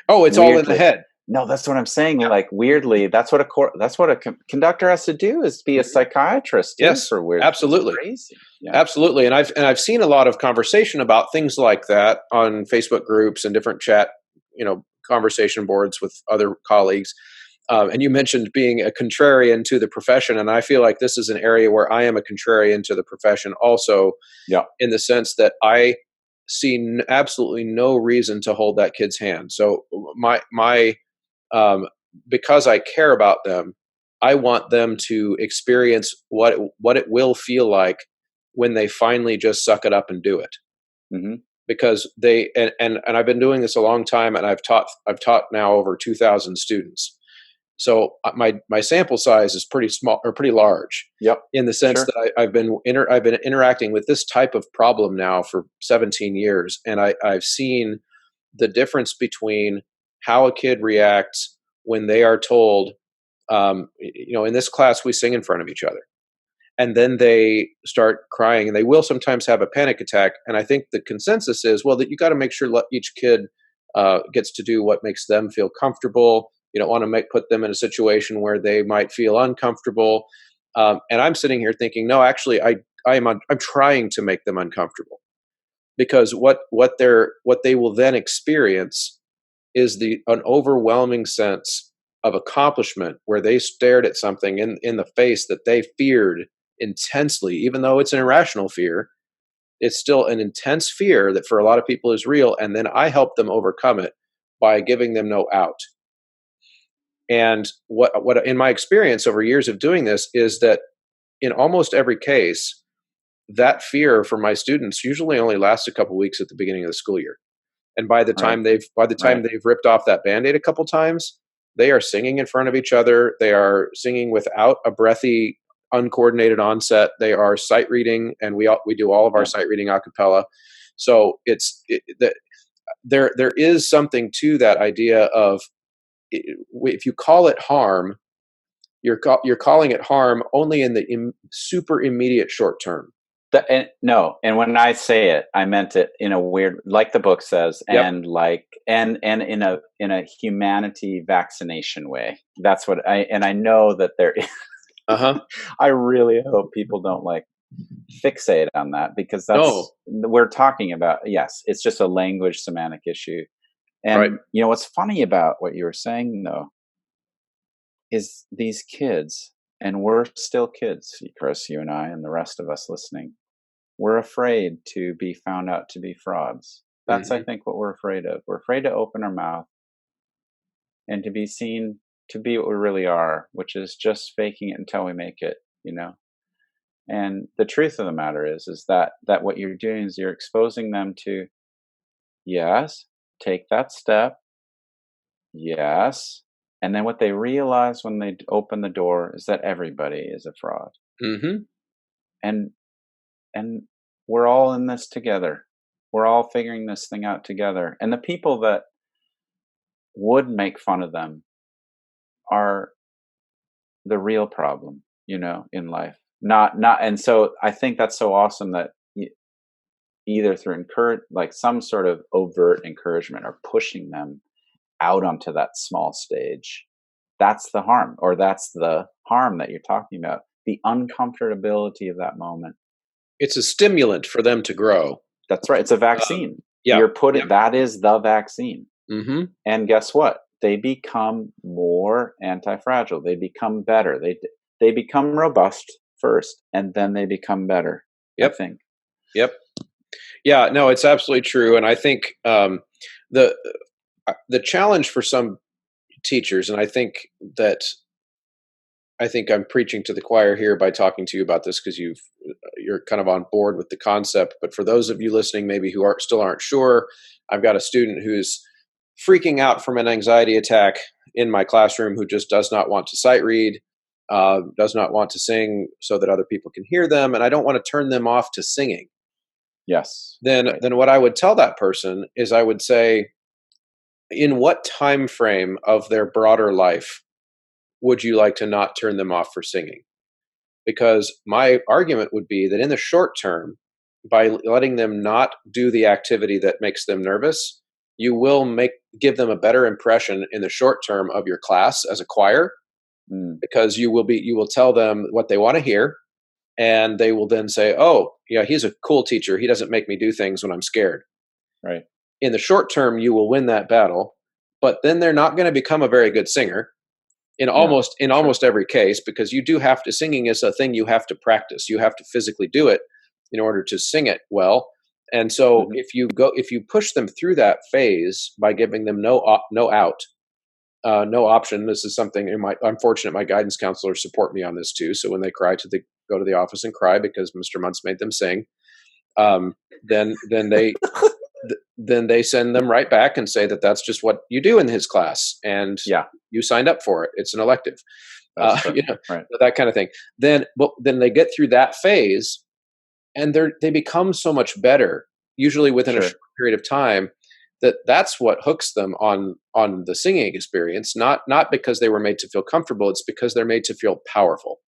oh, it's all in the Weirdly. head. No, that's what I'm saying. Yeah. Like weirdly, that's what a conductor has to do, is be a Mhm. psychiatrist too. Yes, For weird, it's absolutely. crazy. Yeah. Absolutely, and I've seen a lot of conversation about things like that on Facebook groups and different chat, conversation boards with other colleagues. And you mentioned being a contrarian to the profession, and I feel like this is an area where I am a contrarian to the profession, also Yeah. in the sense that I see absolutely no reason to hold that kid's hand. So my um, because I care about them, I want them to experience what it will feel like when they finally just suck it up and do it. Hmm. Because and I've been doing this a long time, and I've taught now over 2,000 students. So my sample size is pretty small or pretty large, Yep. in the sense Sure. that I've been interacting with this type of problem now for 17 years, and I've seen the difference between how a kid reacts when they are told, in this class we sing in front of each other, and then they start crying, and they will sometimes have a panic attack. And I think the consensus is, well, that you got to make sure each kid gets to do what makes them feel comfortable. You don't want to put them in a situation where they might feel uncomfortable. And I'm sitting here thinking, no, actually, I'm trying to make them uncomfortable, because what they will then experience is an overwhelming sense of accomplishment where they stared at something in the face that they feared intensely, even though it's an irrational fear. It's still an intense fear that for a lot of people is real. And then I help them overcome it by giving them no out. And what in my experience over years of doing this is that in almost every case, that fear for my students usually only lasts a couple weeks at the beginning of the school year. And by the time they've ripped off that Band-Aid a couple times, they are singing in front of each other. They are singing without a breathy, uncoordinated onset. They are sight reading, and we do all of our sight reading a cappella. So there is something to that idea of, if you call it harm, you're calling it harm only in the super immediate short term. And when I say it, I meant it in a weird, like the book says, and and in a humanity vaccination way. That's what I know that there is. I really hope people don't fixate on that, because we're talking about, yes, it's just a language semantic issue. And what's funny about what you were saying though is these kids, and we're still kids, Chris, you and I and the rest of us listening, we're afraid to be found out to be frauds. That's, I think, what we're afraid of. We're afraid to open our mouth and to be seen to be what we really are, which is just faking it until we make it, And the truth of the matter is that what you're doing is you're exposing them to, yes, take that step, yes. And then what they realize when they open the door is that everybody is a fraud. And we're all in this together. We're all figuring this thing out together. And the people that would make fun of them are the real problem, in life. And so I think that's so awesome that either through some sort of overt encouragement or pushing them out onto that small stage, that's the harm, or that's the harm that you're talking about, the uncomfortability of that moment. It's a stimulant for them to grow. That's right. It's a vaccine. That is the vaccine. And guess what? They become more anti-fragile. They become better. They become robust first, and then they become better. I think. Yeah, no, it's absolutely true. And I think the challenge for some teachers, and I think I'm preaching to the choir here by talking to you about this, because you're kind of on board with the concept. But for those of you listening, maybe who still aren't sure, I've got a student who's freaking out from an anxiety attack in my classroom, who just does not want to sight read, does not want to sing so that other people can hear them, and I don't want to turn them off to singing. Yes. Then what I would tell that person is, I would say, in what time frame of their broader life would you like to not turn them off for singing? Because my argument would be that in the short term, by letting them not do the activity that makes them nervous, you will give them a better impression in the short term of your class as a choir, because you will tell them what they want to hear, and they will then say, "Oh, yeah, he's a cool teacher. He doesn't make me do things when I'm scared." Right. In the short term, you will win that battle, but then they're not going to become a very good singer in almost every case, because you do have to. Singing is a thing you have to practice. You have to physically do it in order to sing it well. And so if you push them through that phase by giving them no option. This is something I'm fortunate my guidance counselors support me on this too. So when they cry, go to the office and cry because Mr. Muntz made them sing, then they send them right back and say that that's just what you do in his class, and you signed up for it. It's an elective, that kind of thing. Then they get through that phase, and they become so much better, usually within a short period of time. That's what hooks them on the singing experience, not because they were made to feel comfortable. It's because they're made to feel powerful.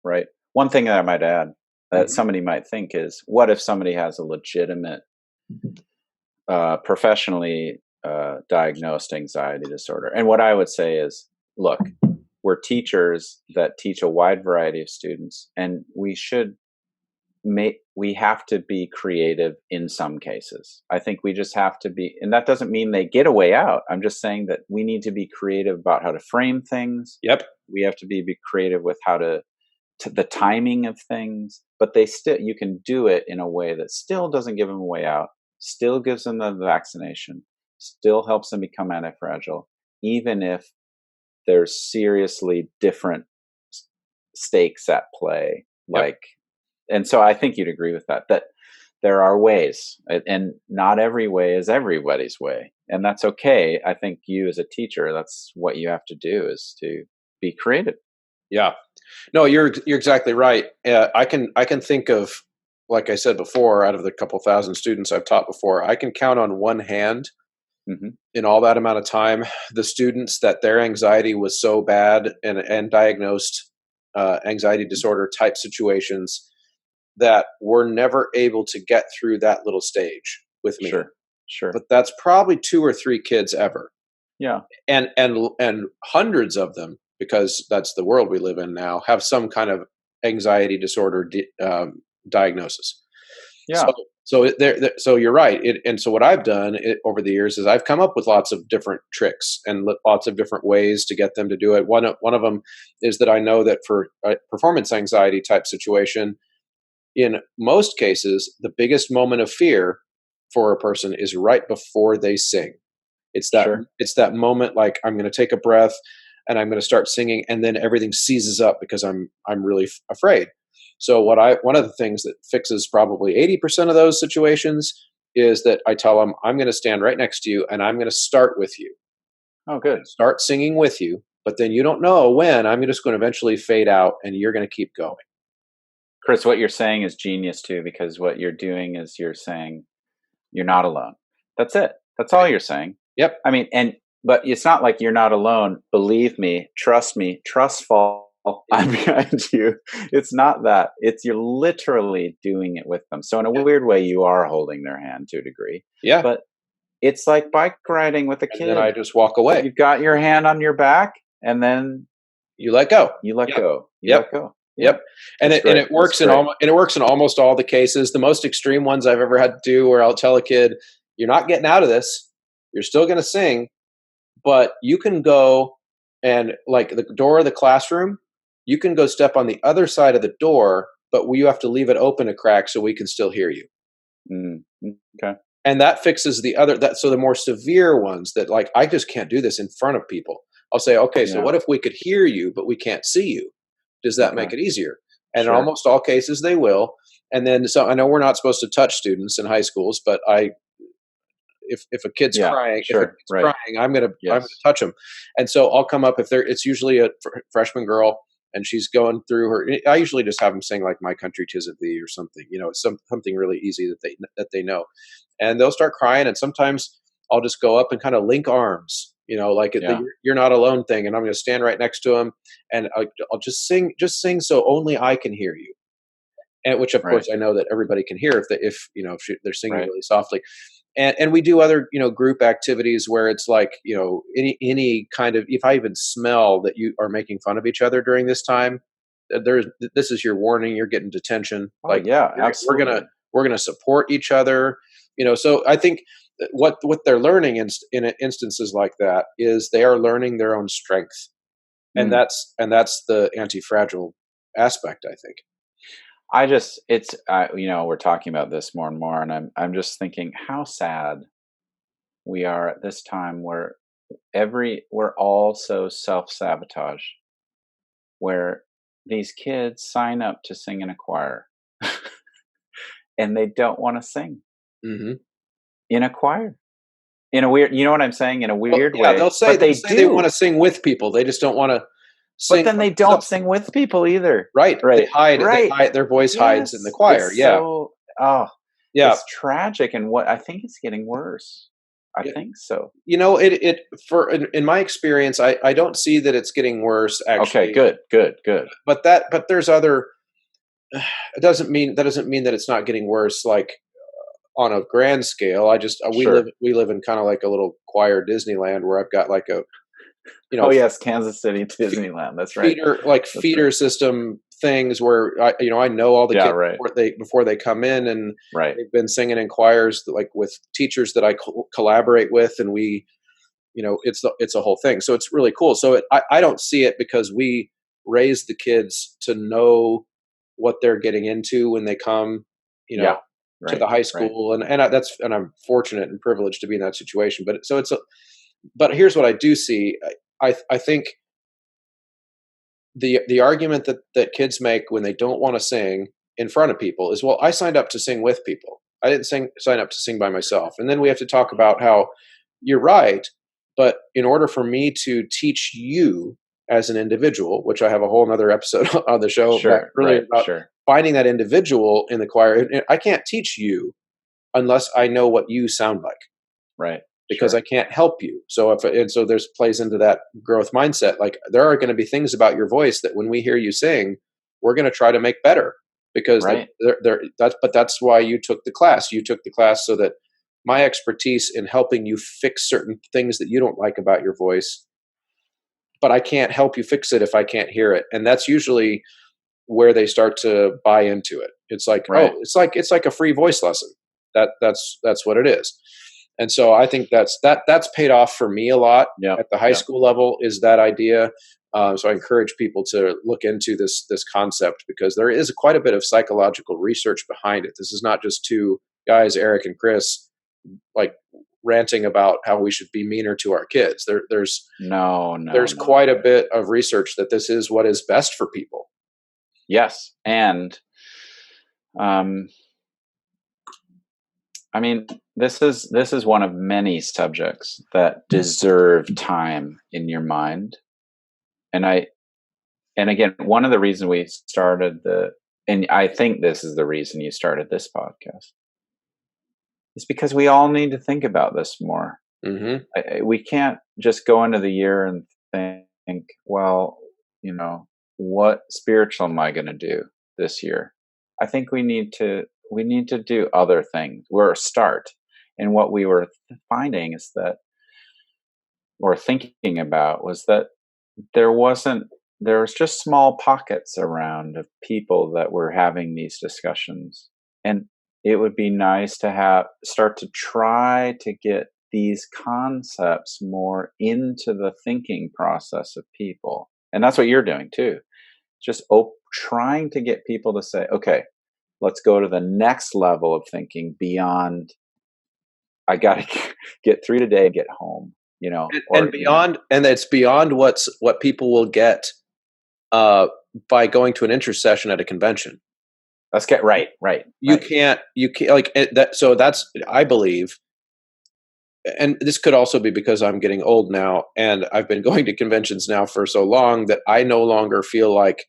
Right. One thing that I might add that somebody might think is, what if somebody has a legitimate, professionally diagnosed anxiety disorder? And what I would say is, look, we're teachers that teach a wide variety of students, and we should we have to be creative in some cases. I think we just have to be, and that doesn't mean they get a way out. I'm just saying that we need to be creative about how to frame things. Yep. We have to be creative with how to the timing of things, but you can do it in a way that still doesn't give them a way out, still gives them the vaccination, still helps them become anti-fragile, even if there's seriously different stakes at play. Yep. And so I think you'd agree with that there are ways, and not every way is everybody's way. And that's okay. I think you as a teacher, that's what you have to do, is to be creative. Yeah. No, you're exactly right. I can think of, like I said before, out of the couple thousand students I've taught before, I can count on one hand in all that amount of time the students that their anxiety was so bad and diagnosed anxiety disorder type situations that were never able to get through that little stage with me. Sure. But that's probably 2 or 3 kids ever. Yeah. And hundreds of them, because that's the world we live in now, have some kind of anxiety disorder diagnosis. Yeah. So you're right. And so what I've done over the years is I've come up with lots of different tricks and lots of different ways to get them to do it. One of them is that I know that for a performance anxiety type situation, in most cases, the biggest moment of fear for a person is right before they sing. It's that moment, like, I'm going to take a breath and I'm going to start singing, and then everything seizes up because I'm really afraid. So one of the things that fixes probably 80% of those situations is that I tell them, I'm going to stand right next to you and I'm going to start with you. Oh, good. Start singing with you, but then you don't know when. I'm just going to eventually fade out and you're going to keep going. Chris, what you're saying is genius too, because what you're doing is you're saying you're not alone. That's it. That's all you're saying. Yep. I mean, but it's not like you're not alone. Believe me, trustful. I'm behind you. It's not that. It's you're literally doing it with them. So in a weird way, you are holding their hand to a degree. Yeah. But it's like bike riding with a kid. And then I just walk away. You've got your hand on your back, and then you let go. You let go. Yep. And it works in almost all the cases. The most extreme ones I've ever had to do, where I'll tell a kid, "You're not getting out of this. You're still going to sing, but you can go and, like, the door of the classroom, you can go step on the other side of the door, but you have to leave it open a crack so we can still hear you." Okay. And that fixes so the more severe ones that, like, I just can't do this in front of people. I'll say, okay, so what if we could hear you, but we can't see you? Does that make it easier? And in almost all cases, they will. And then, so I know we're not supposed to touch students in high schools, but if a kid's crying, I'm going to touch them. And so I'll come up it's usually a freshman girl, and she's going through her. I usually just have them sing, like, "My Country 'Tis of Thee" or something. Something really easy that they know, and they'll start crying. And sometimes I'll just go up and kind of link arms, like the "You're Not Alone" thing, and I'm going to stand right next to them, and I'll just sing, so only I can hear you. And which, of course, I know that everybody can hear if they're singing really softly. And we do other, group activities where it's like, any kind of, if I even smell that you are making fun of each other during this time, this is your warning. You're getting detention. Absolutely. We're gonna support each other. So I think what they're learning in instances like that is they are learning their own strength, and that's the anti-fragile aspect, I think. We're talking about this more and more, and I'm just thinking how sad we are at this time, where we're all so self-sabotage, where these kids sign up to sing in a choir and they don't want to sing in a choir. In a weird, you know what I'm saying? In a weird way. They'll say they want to sing with people. They just don't want to sing. But then they don't sing with people either. Right. They hide. Their voice hides in the choir. It's tragic. And I think it's getting worse. I think so. In my experience, I don't see that it's getting worse, actually. Okay, good. But there's other, that doesn't mean that it's not getting worse, like, on a grand scale. We live in kind of like a little choir Disneyland, where I've got like a, Kansas City Disneyland. That's right. Feeder system things where I know all the Yeah, kids right. before they come in, and Right. they've been singing in choirs like with teachers that I collaborate with, and we, it's a whole thing. So it's really cool. So I don't see it because we raise the kids to know what they're getting into when they come, Yeah. to Right. the high Right. school, and I'm fortunate and privileged to be in that situation. But here's what I do see. I think the argument that kids make when they don't want to sing in front of people is, well, I signed up to sing with people. I didn't sign up to sing by myself. And then we have to talk about how you're right, but in order for me to teach you as an individual, which I have a whole other episode on the show about, Sure. really Right. about Sure. finding that individual in the choir. And I can't teach you unless I know what you sound like, Right. because I Sure. can't help you. So there's plays into that growth mindset. Like, there are going to be things about your voice that when we hear you sing, we're going to try to make better, because Right. that's why you took the class. You took the class so that my expertise in helping you fix certain things that you don't like about your voice, but I can't help you fix it if I can't hear it. And that's usually where they start to buy into it. It's like, oh, Right. it's like a free voice lesson. That's what it is. And so I think that's paid off for me a lot Yeah. at the high Yeah. school level, is that idea. So I encourage people to look into this concept, because there is quite a bit of psychological research behind it. This is not just two guys, Eric and Chris, like ranting about how we should be meaner to our kids. No. There's No. quite a bit of research that this is what is best for people. Yes. And I mean, this is one of many subjects that deserve time in your mind. And again, one of the reasons we started and I think this is the reason you started this podcast, is because we all need to think about this more. Mm-hmm. We can't just go into the year and think, well, what spiritual am I going to do this year? I think we need to do other things. We're a start. And what we were finding is that, or thinking about, was that there was just small pockets around of people that were having these discussions. And it would be nice to start to try to get these concepts more into the thinking process of people. And that's what you're doing too. Just trying to get people to say, okay, let's go to the next level of thinking beyond, I got to get through today and get home, And beyond, and it's beyond what people will get by going to an intercession at a convention. Let's get right. You can't like that. So that's, I believe, and this could also be because I'm getting old now, and I've been going to conventions now for so long that I no longer feel like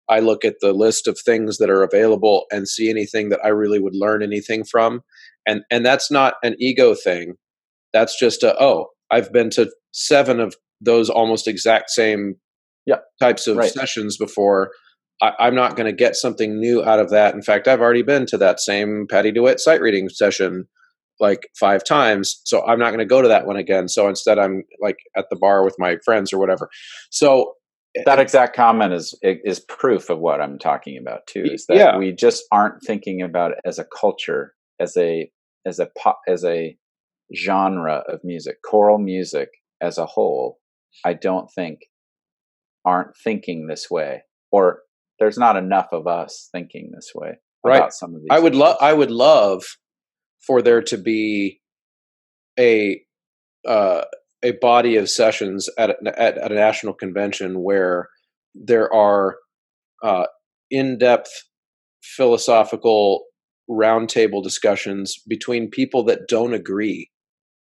I look at the list of things that are available and see anything that I really would learn anything from. And that's not an ego thing. That's just I've been to 7 of those almost exact same types of sessions before. I'm not going to get something new out of that. In fact, I've already been to that same Patty DeWitt sight reading session like 5 times. So I'm not going to go to that one again. So instead I'm like at the bar with my friends or whatever. So that exact comment is proof of what I'm talking about too, is that we just aren't thinking about it as a culture, as a genre of music. Choral music as a whole, I don't think, aren't thinking this way, or there's not enough of us thinking this way about some of these. I would love for there to be a body of sessions at a national convention where there are in-depth philosophical roundtable discussions between people that don't agree.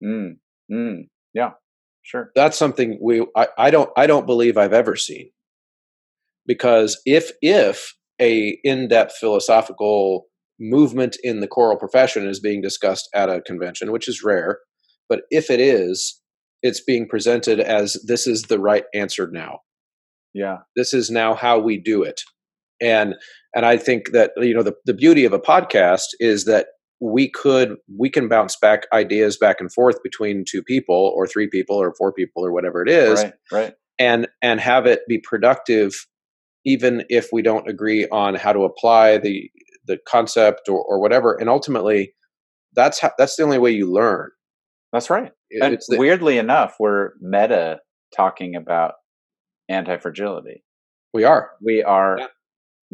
Yeah, sure. That's something I don't believe I've ever seen. Because if a in-depth philosophical movement in the choral profession is being discussed at a convention, which is rare, but if it is, it's being presented as, this is the right answer now. Yeah. This is now how we do it. And I think that, the beauty of a podcast is that we can bounce back ideas back and forth between 2 people or 3 people or 4 people or whatever it is. Right. And have it be productive even if we don't agree on how to apply the concept or whatever. And ultimately, that's the only way you learn. That's right. And weirdly enough, we're meta talking about anti-fragility. We are. Yeah.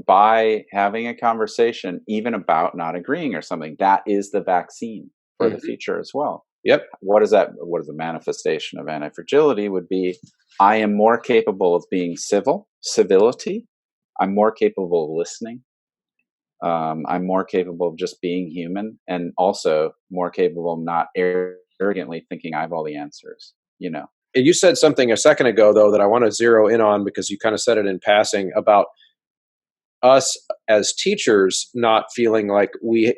By having a conversation, even about not agreeing or something, that is the vaccine for the future as well. Yep. What is that? What is the manifestation of anti-fragility? Would be, I am more capable of being civility. I'm more capable of listening. I'm more capable of just being human, and also more capable of not arrogantly thinking I have all the answers. And you said something a second ago, though, that I want to zero in on, because you kind of said it in passing about us as teachers not feeling like we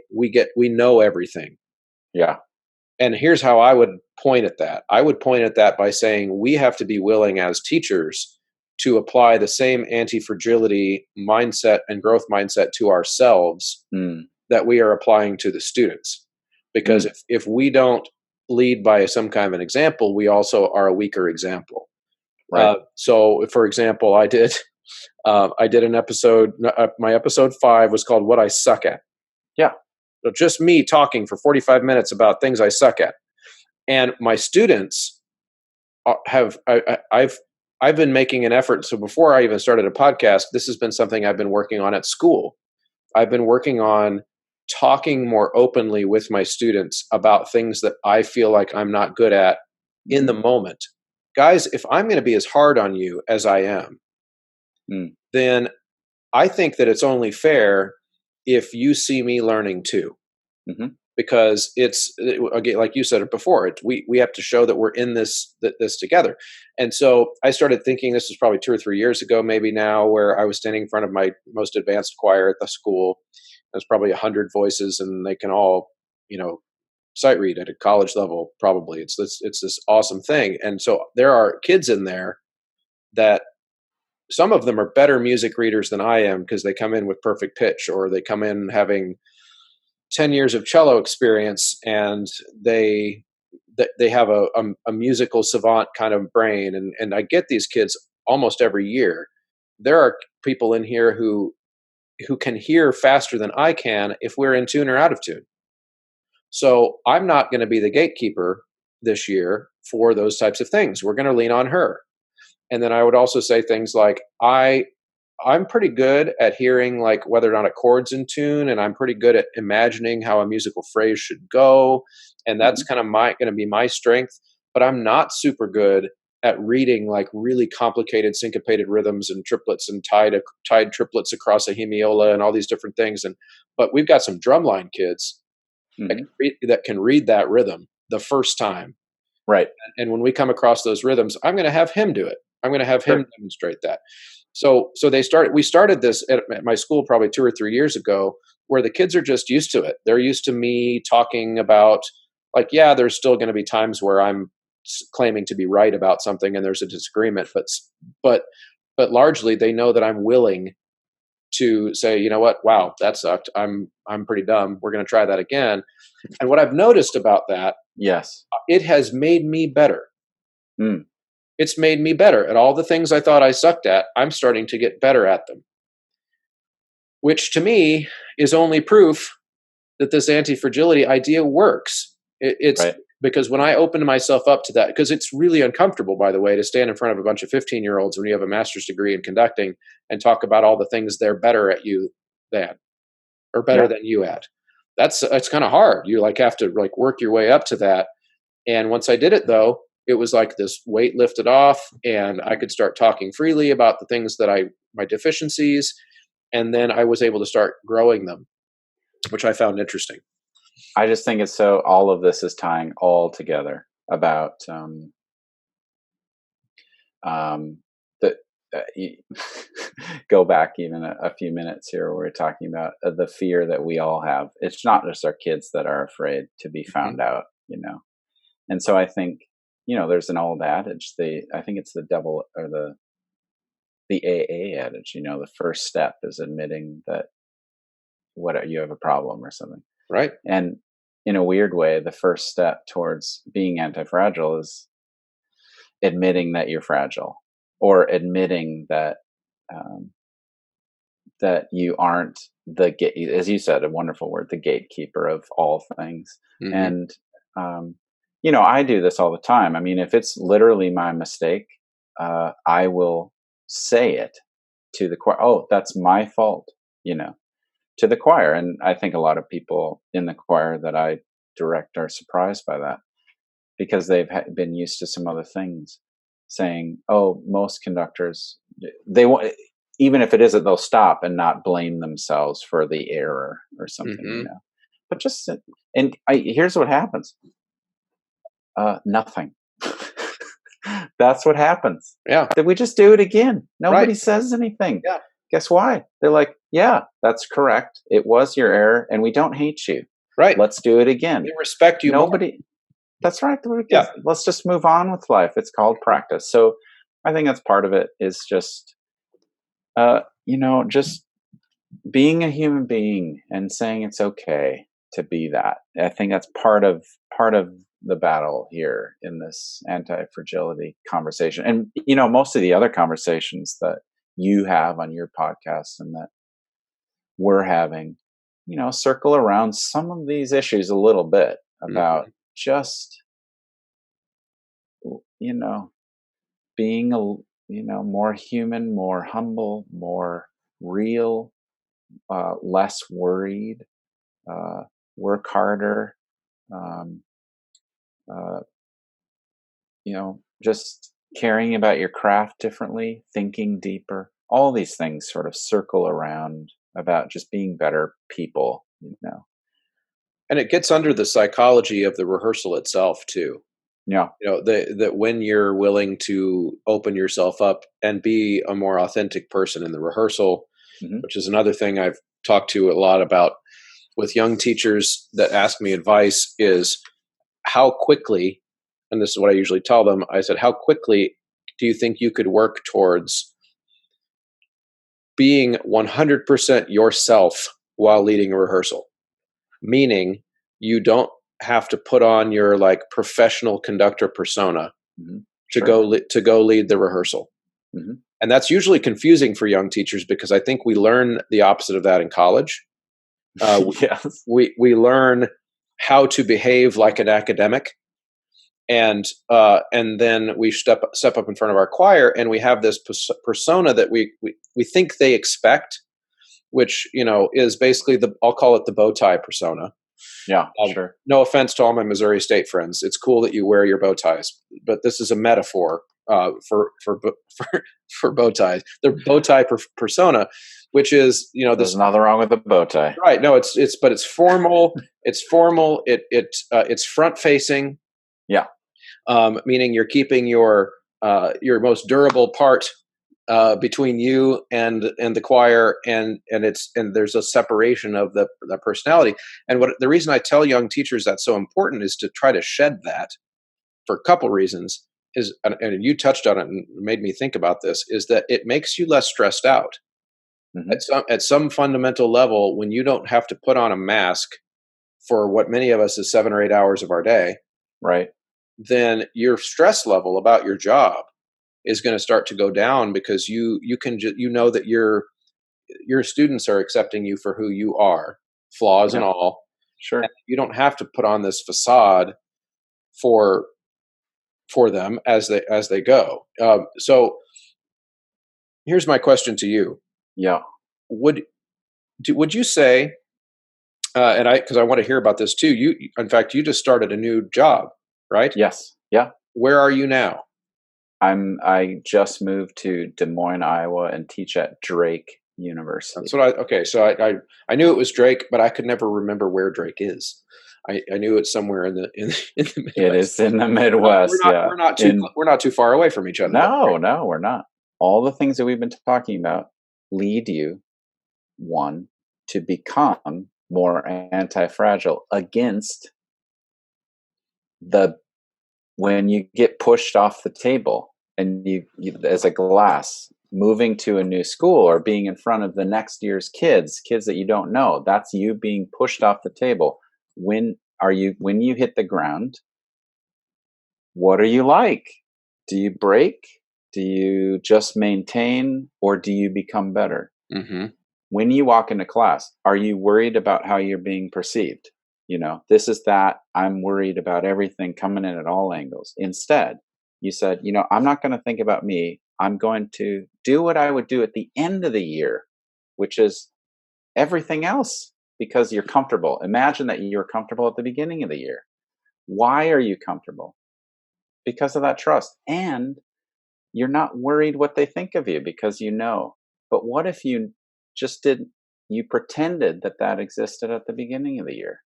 know everything. Yeah. And here's how I would point at that. I would point at that by saying we have to be willing as teachers to apply the same anti-fragility mindset and growth mindset to ourselves that we are applying to the students. Because if we don't lead by some kind of an example, we also are a weaker example. Right. So, for example, I did an episode. My episode 5 was called "What I Suck At." Yeah. So just me talking for 45 minutes about things I suck at, and my students I've been making an effort. So before I even started a podcast, this has been something I've been working on at school. I've been working on talking more openly with my students about things that I feel like I'm not good at in the moment. Guys, if I'm going to be as hard on you as I am, then I think that it's only fair if you see me learning too. Because it's, again, like you said it before, we have to show that we're in this together. And so I started thinking, this was probably 2 or 3 years ago, maybe now, where I was standing in front of my most advanced choir at the school. There's probably 100 voices, and they can all, sight read at a college level. Probably it's this awesome thing. And so there are kids in there that some of them are better music readers than I am, because they come in with perfect pitch, or they come in having 10 years of cello experience, and they have a musical savant kind of brain. And I get these kids almost every year. There are people in here who can hear faster than I can if we're in tune or out of tune. So I'm not going to be the gatekeeper this year for those types of things. We're going to lean on her. And then I would also say things like, I'm pretty good at hearing like whether or not a chord's in tune, and I'm pretty good at imagining how a musical phrase should go, and that's kind of going to be my strength. But I'm not super good at reading like really complicated syncopated rhythms and triplets and tied triplets across a hemiola and all these different things. But we've got some drumline kids that can read that rhythm the first time. Right. And when we come across those rhythms, I'm going to have him do it. I'm going to have him demonstrate that. So we started this at my school probably 2 or 3 years ago, where the kids are just used to it. They're used to me talking about, like, yeah, there's still going to be times where I'm claiming to be right about something and there's a disagreement, but largely they know that I'm willing to say, you know what, wow, that sucked. I'm pretty dumb. We're going to try that again. And what I've noticed about that, yes, it has made me better. It's made me better at all the things I thought I sucked at. I'm starting to get better at them, which to me is only proof that this anti-fragility idea works. It's right. Because when I opened myself up to that, because it's really uncomfortable, by the way, to stand in front of a bunch of 15-year-olds when you have a master's degree in conducting and talk about all the things they're better at you than, or better than you at. That's kind of hard. You like have to like work your way up to that. And once I did it, though, it was like this weight lifted off, and I could start talking freely about the things that my deficiencies, and then I was able to start growing them, which I found interesting. I just think it's so, all of this is tying all together about go back even a few minutes here where we're talking about the fear that we all have. It's not just our kids that are afraid to be found out, And so I think, there's an old adage, I think it's the devil or the AA adage, the first step is admitting that you have a problem or something. Right. And in a weird way, the first step towards being anti-fragile is admitting that you're fragile, or admitting that that you aren't the gate, as you said, a wonderful word, the gatekeeper of all things. Mm-hmm. And, I do this all the time. I mean, if it's literally my mistake, I will say it to the choir. Oh, that's my fault, to the choir. And I think a lot of people in the choir that I direct are surprised by that, because they've been used to some other things, saying, "Oh, most conductors, they want, even if it isn't, they'll stop and not blame themselves for the error or something, Mm-hmm. But just, and here's what happens: nothing. That's what happens. Yeah. That we just do it again. Nobody Right. says anything. Yeah. Guess why? They're like, "Yeah, that's correct. It was your error, and we don't hate you. Right. Let's do it again." They respect you more. Nobody. That's right. Yeah. Let's just move on with life. It's called practice. So I think that's part of it, is just, just being a human being and saying it's okay to be that. I think that's part of the battle here in this anti-fragility conversation. And, most of the other conversations that you have on your podcast and that we're having, circle around some of these issues a little bit about just, being more human, more humble, more real, less worried, work harder, um, uh, just caring about your craft differently, thinking deeper. All these things sort of circle around about just being better people. And it gets under the psychology of the rehearsal itself too. Yeah. That when you're willing to open yourself up and be a more authentic person in the rehearsal, which is another thing I've talked to a lot about with young teachers that ask me advice, is how quickly, and this is what I usually tell them, I said, how quickly do you think you could work towards being 100% yourself while leading a rehearsal? Meaning you don't have to put on your like professional conductor persona to go lead the rehearsal. And that's usually confusing for young teachers, because I think we learn the opposite of that in college. Yes. We learn how to behave like an academic, and then we step up in front of our choir, and we have this persona that we think they expect, which is basically I'll call it the bow tie persona. Yeah, sure. No offense to all my Missouri State friends. It's cool that you wear your bow ties, but this is a metaphor for bow ties. The bow tie persona, which is there's nothing wrong with a bow tie, right? No, but it's formal. It's formal. It's front facing. Yeah, meaning you're keeping your most durable part between you and the choir, and there's a separation of the personality. And the reason I tell young teachers that's so important is to try to shed that for a couple reasons. And you touched on it and made me think about this, is that it makes you less stressed out. At some fundamental level, when you don't have to put on a mask for what many of us is 7 or 8 hours of our day, right, then your stress level about your job is going to start to go down, because you can know that your students are accepting you for who you are, flaws and all. Sure. And you don't have to put on this facade for them as they go. So here's my question to you. Yeah. Would you say, because I want to hear about this too. In fact, you just started a new job, right? Yes. Yeah. Where are you now? I just moved to Des Moines, Iowa, and teach at Drake University. That's what so I knew it was Drake, but I could never remember where Drake is. I knew it's somewhere in the Midwest. It is in the Midwest. We're not too far away from each other. No, we're not. All the things that we've been talking about lead you, one, to become more anti-fragile against when you get pushed off the table and you as a glass, moving to a new school or being in front of the next year's kids that you don't know, that's you being pushed off the table. When you hit the ground, what are you like? Do you break? Do you just maintain, or do you become better? when you walk into class, are you worried about how you're being perceived? This is that. I'm worried about everything coming in at all angles. Instead, you said, I'm not going to think about me. I'm going to do what I would do at the end of the year, which is everything else, because you're comfortable. Imagine that you're comfortable at the beginning of the year. Why are you comfortable? Because of that trust. And you're not worried what they think of you because you know. But what if you just you pretended that existed at the beginning of the year?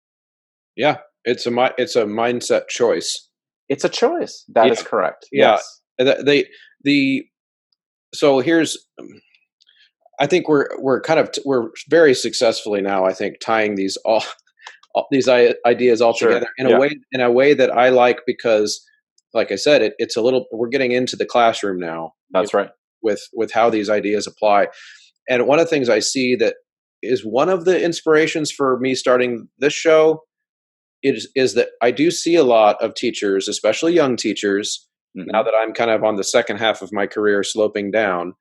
Yeah, it's a mindset choice. It's a choice. That is correct. Yeah. Yes. So here's, I think we're very successfully now, I think, tying these all these ideas all together in a way that I like, because, like I said, it's a little, we're getting into the classroom now. That's right. With how these ideas apply. And one of the things I see that is one of the inspirations for me starting this show is that I do see a lot of teachers, especially young teachers, now that I'm kind of on the second half of my career sloping down,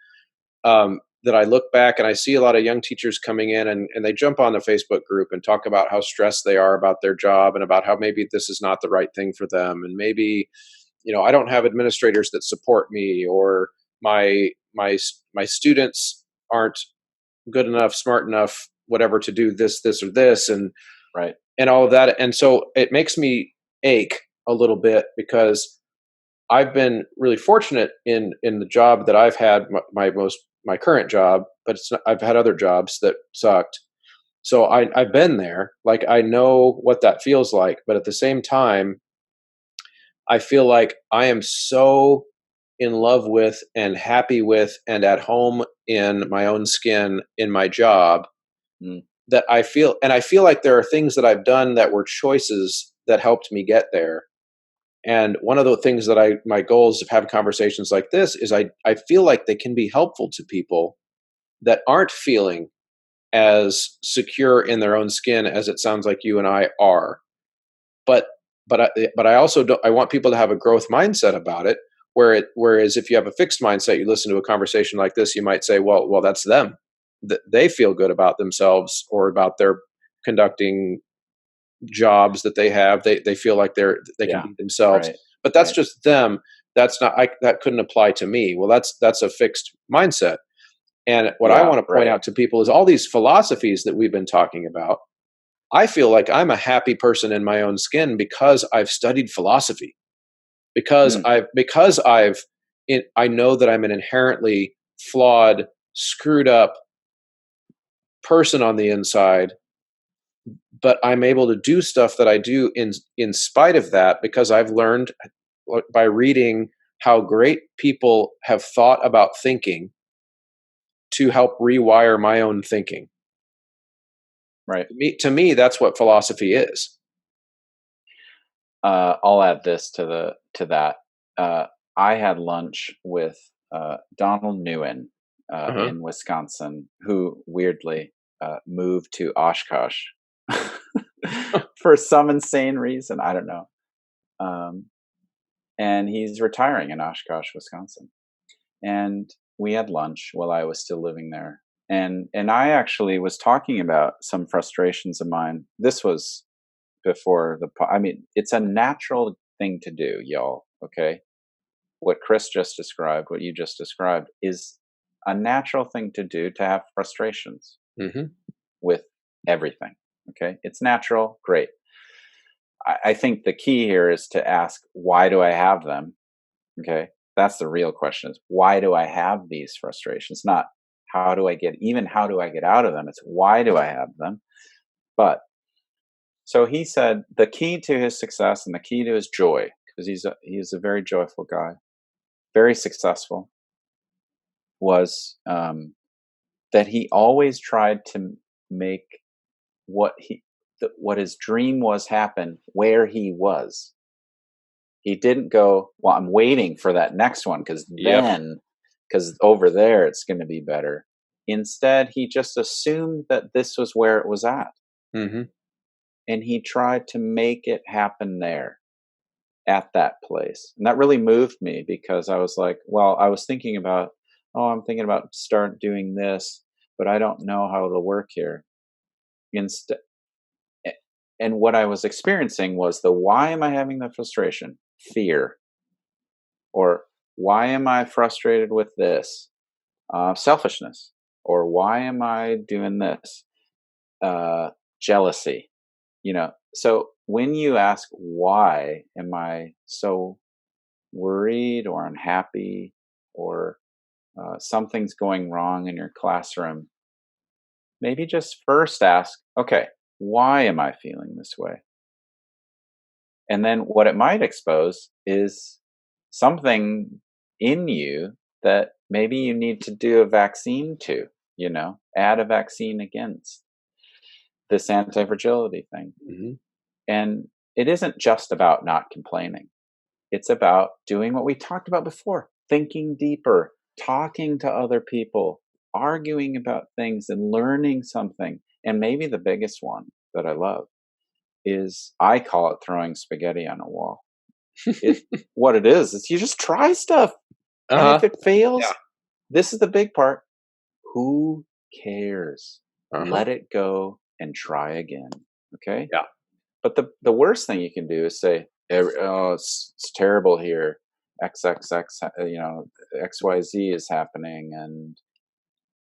that I look back and I see a lot of young teachers coming in, and they jump on the Facebook group and talk about how stressed they are about their job and about how maybe this is not the right thing for them. And maybe, I don't have administrators that support me, or my students aren't good enough, smart enough, whatever, to do this, or this, and right, and all of that. And so it makes me ache a little bit, because I've been really fortunate in the job that I've had, my current job, but I've had other jobs that sucked. So I've been there, like I know what that feels like. But at the same time, I feel like I am so in love with and happy with and at home in my own skin in my job, that I feel like there are things that I've done that were choices that helped me get there. And one of the things that my goals of having conversations like this is I feel like they can be helpful to people that aren't feeling as secure in their own skin as it sounds like you and I are. But I also don't, I want people to have a growth mindset about it. Whereas if you have a fixed mindset, you listen to a conversation like this, you might say, well, that's them. They feel good about themselves or about their conducting jobs that they have. They feel like they can be themselves, right, but that's just them. That's not, that couldn't apply to me. Well, that's a fixed mindset. And what I want to point out to people is all these philosophies that we've been talking about. I feel like I'm a happy person in my own skin because I've studied philosophy, because I know that I'm an inherently flawed, screwed up person on the inside, but I'm able to do stuff that I do in spite of that, because I've learned by reading how great people have thought about thinking to help rewire my own thinking. Right. To me, that's what philosophy is. I'll add this to that. I had lunch with Donald Nguyen in Wisconsin, who weirdly moved to Oshkosh for some insane reason. I don't know. And he's retiring in Oshkosh, Wisconsin. And we had lunch while I was still living there. And I actually was talking about some frustrations of mine. This was before it's a natural thing to do, y'all. Okay. What Chris just described, what you just described, is a natural thing to do, to have frustrations with everything. Okay. It's natural. Great. I think the key here is to ask, why do I have them? Okay. That's the real question, is why do I have these frustrations? Not how do I get out of them? It's why do I have them? But so he said the key to his success and the key to his joy, because he's a very joyful guy, very successful, was that he always tried to make what his dream was happen where he was. He didn't go, well, I'm waiting for that next one because over there it's going to be better. Instead, he just assumed that this was where it was at. And he tried to make it happen there, at that place. And that really moved me, because I was like, well, I'm thinking about start doing this. but I don't know how it'll work here. Instead, and what I was experiencing was why am I having the frustration? Fear. Or why am I frustrated with this? Selfishness. Or why am I doing this? Jealousy. So when you ask, why am I so worried or unhappy, or something's going wrong in your classroom, maybe just first ask, okay, why am I feeling this way? And then what it might expose is something in you that maybe you need to do a vaccine to, add a vaccine against this anti-fragility thing. Mm-hmm. And it isn't just about not complaining. It's about doing what we talked about before, thinking deeper, talking to other people, arguing about things and learning something. And maybe the biggest one that I love is, I call it throwing spaghetti on a wall. What it is you just try stuff. And if it fails, this is the big part. Who cares? Let it go and try again. Okay? Yeah. But the worst thing you can do is say, oh, it's terrible here. XXX, XYZ is happening and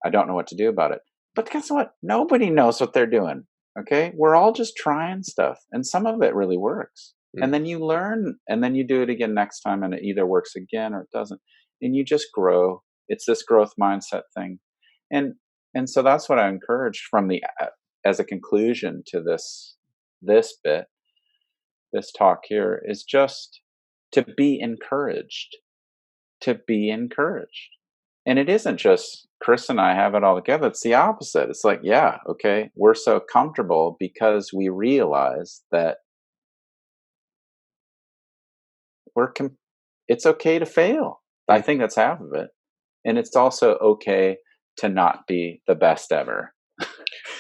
I don't know what to do about it. But guess what? Nobody knows what they're doing. Okay? We're all just trying stuff. And some of it really works. Mm. And then you learn, and then you do it again next time, and it either works again or it doesn't. And you just grow. It's this growth mindset thing. And so that's what I encourage from as a conclusion to this bit, this talk here, is just to be encouraged. To be encouraged. And it isn't just Chris and I have it all together. It's the opposite. It's like, yeah, okay, we're so comfortable because we realize that it's okay to fail. I think that's half of it. And it's also okay to not be the best ever.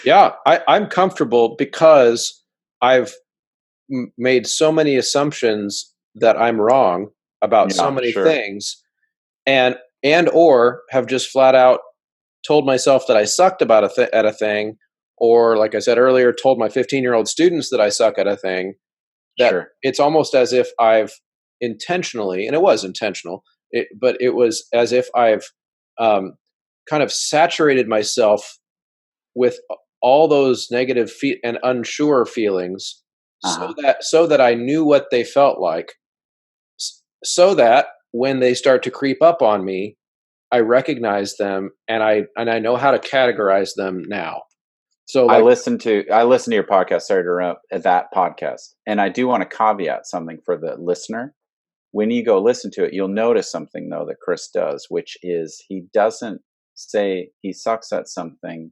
Yeah, I'm comfortable because I've made so many assumptions that I'm wrong about so many things, and or have just flat out told myself that I sucked about at a thing, or like I said earlier, told my 15-year-old students that I suck at a thing. That it's almost as if I've intentionally, and it was intentional, but it was as if I've kind of saturated myself with all those negative and unsure feelings, so that I knew what they felt like, so that when they start to creep up on me, I recognize them and I know how to categorize them now. So I listen to your podcast, sorry to interrupt, that podcast, and I do want to caveat something for the listener. When you go listen to it, you'll notice something though that Chris does, which is he doesn't say he sucks at something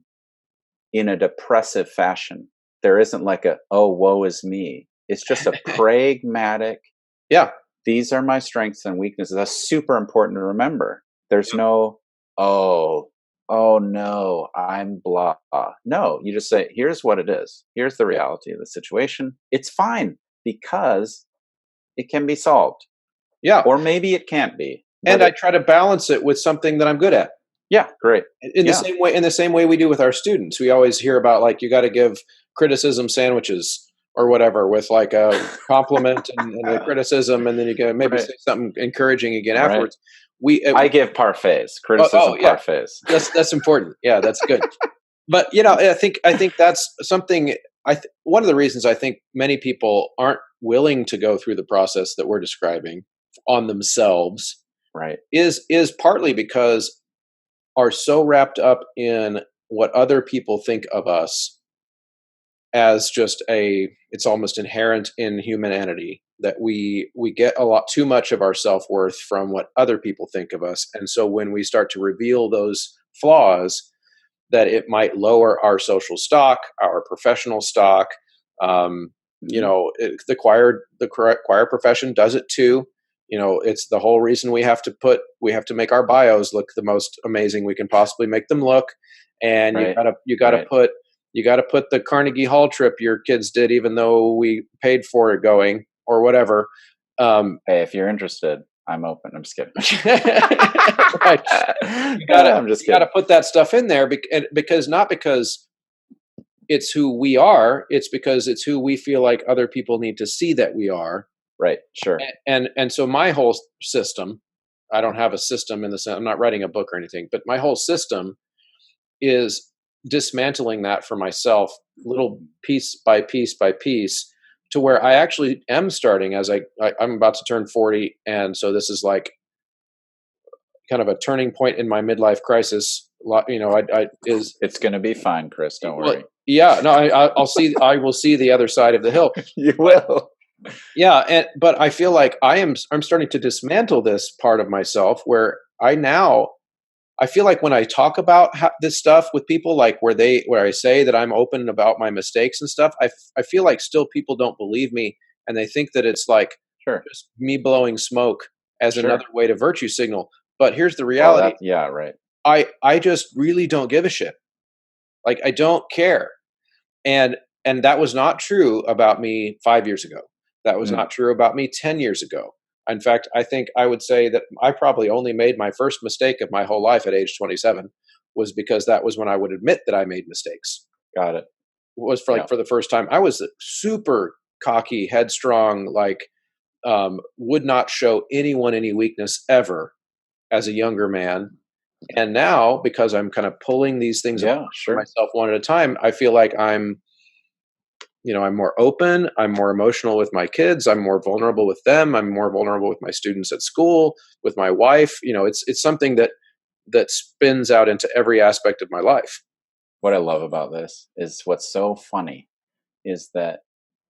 in a depressive fashion. There isn't like oh, woe is me. It's just a pragmatic, these are my strengths and weaknesses. That's super important to remember. There's no, oh no, I'm blah. No, you just say, here's what it is. Here's the reality of the situation. It's fine because it can be solved. Yeah. Or maybe it can't be. And I try to balance it with something that I'm good at. Yeah, great. In the same way we do with our students. We always hear about, like, you got to give criticism sandwiches or whatever, with like a compliment and a criticism, and then you can maybe say something encouraging again afterwards. I give parfaits, criticism parfaits. That's important. Yeah, that's good. But I think that's something. One of the reasons I think many people aren't willing to go through the process that we're describing on themselves, is partly because are so wrapped up in what other people think of us as just it's almost inherent in humanity that we get a lot too much of our self-worth from what other people think of us. And so when we start to reveal those flaws, that it might lower our social stock, our professional stock. The choir profession does it too. It's the whole reason we have to make our bios look the most amazing we can possibly make them look. And you gotta put the Carnegie Hall trip your kids did, even though we paid for it going or whatever. Hey, if you're interested, I'm open. I'm just kidding. Right. I'm just You got to kidding. put that stuff in there because not because it's who we are, it's because it's who we feel like other people need to see that we are. Right. Sure. And so my whole system, I don't have a system in the sense, I'm not writing a book or anything, but my whole system is dismantling that for myself, little piece by piece by piece, to where I actually am starting as I'm about to turn 40, and so this is like kind of a turning point in my midlife crisis. You know, It's going to be fine, Chris. Don't worry. Yeah, no, I will see the other side of the hill. You will. Yeah, but I feel like I'm starting to dismantle this part of myself where I feel like when I talk about this stuff with people, like where I say that I'm open about my mistakes and stuff, I feel like still people don't believe me, and they think that it's like Sure. just me blowing smoke as Sure. another way to virtue signal. But here's the reality. Yeah, right. I just really don't give a shit. Like, I don't care. And that was not true about me 5 years ago. That was not true about me 10 years ago. In fact, I think I would say that I probably only made my first mistake of my whole life at age 27, was because that was when I would admit that I made mistakes. Got it. Was for for the first time. I was super cocky, headstrong, like would not show anyone any weakness ever as a younger man. And now, because I'm kind of pulling these things apart for myself one at a time, I feel like I'm more open. I'm more emotional with my kids. I'm more vulnerable with them. I'm more vulnerable with my students at school, with my wife. It's something that spins out into every aspect of my life. What I love about this is what's so funny is that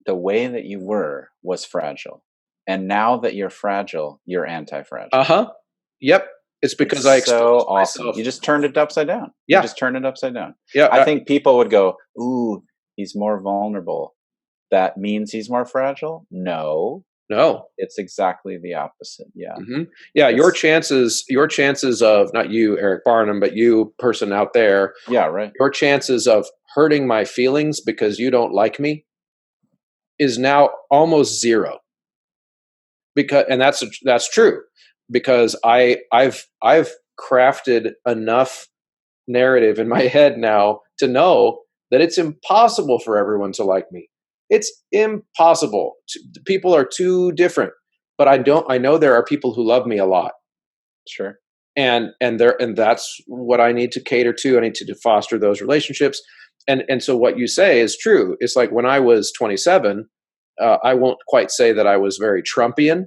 the way that you were was fragile. And now that you're fragile, you're anti-fragile. Uh-huh. Yep. It's because it's so awesome. Myself. You just turned it upside down. Yeah. You just turned it upside down. Yeah. I think people would go, ooh, he's more vulnerable. That means he's more fragile? No. It's exactly the opposite. Yeah. Mm-hmm. Yeah. Your chances of, not you, Eric Barnum, but you, person out there. Yeah, right. Your chances of hurting my feelings because you don't like me is now almost zero. And that's true, because I've crafted enough narrative in my head now to know that it's impossible for everyone to like me. It's impossible. People are too different. But I know there are people who love me a lot. Sure. And that's what I need to cater to. I need to foster those relationships. And so what you say is true. It's like when I was 27, I won't quite say that I was very Trumpian,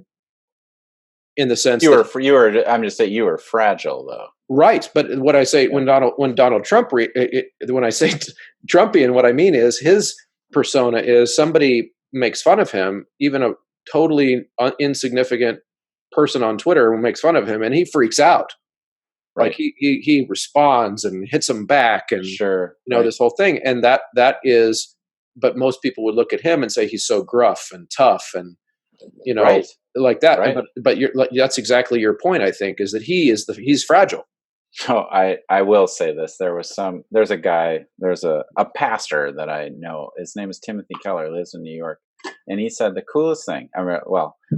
in the sense I'm just saying you were fragile, though. Right. But what I say when Donald Trump, when I say Trumpian, what I mean is his persona is somebody makes fun of him, even a totally insignificant person on Twitter who makes fun of him, and he freaks out. Right. Like he responds and hits him back, and this whole thing. And that is, but most people would look at him and say he's so gruff and tough, and like that. Right. But that's exactly your point, I think, is that he's fragile. Oh, I will say this. There's a pastor that I know. His name is Timothy Keller, lives in New York. And he said the coolest thing,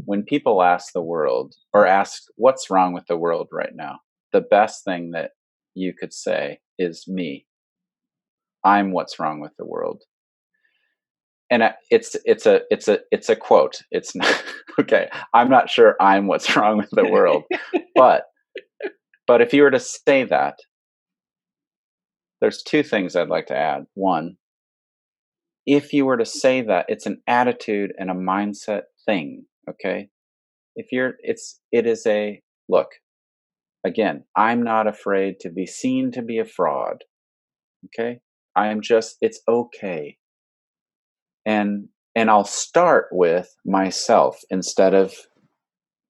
when people ask the world, or ask what's wrong with the world right now, the best thing that you could say is me. I'm what's wrong with the world. And it's a quote. It's not okay. I'm not sure I'm what's wrong with the world, but if you were to say that, there's two things I'd like to add. One, if you were to say that, it's an attitude and a mindset thing. Okay, it is a look. Again, I'm not afraid to be seen to be a fraud. Okay, it's okay. And I'll start with myself instead of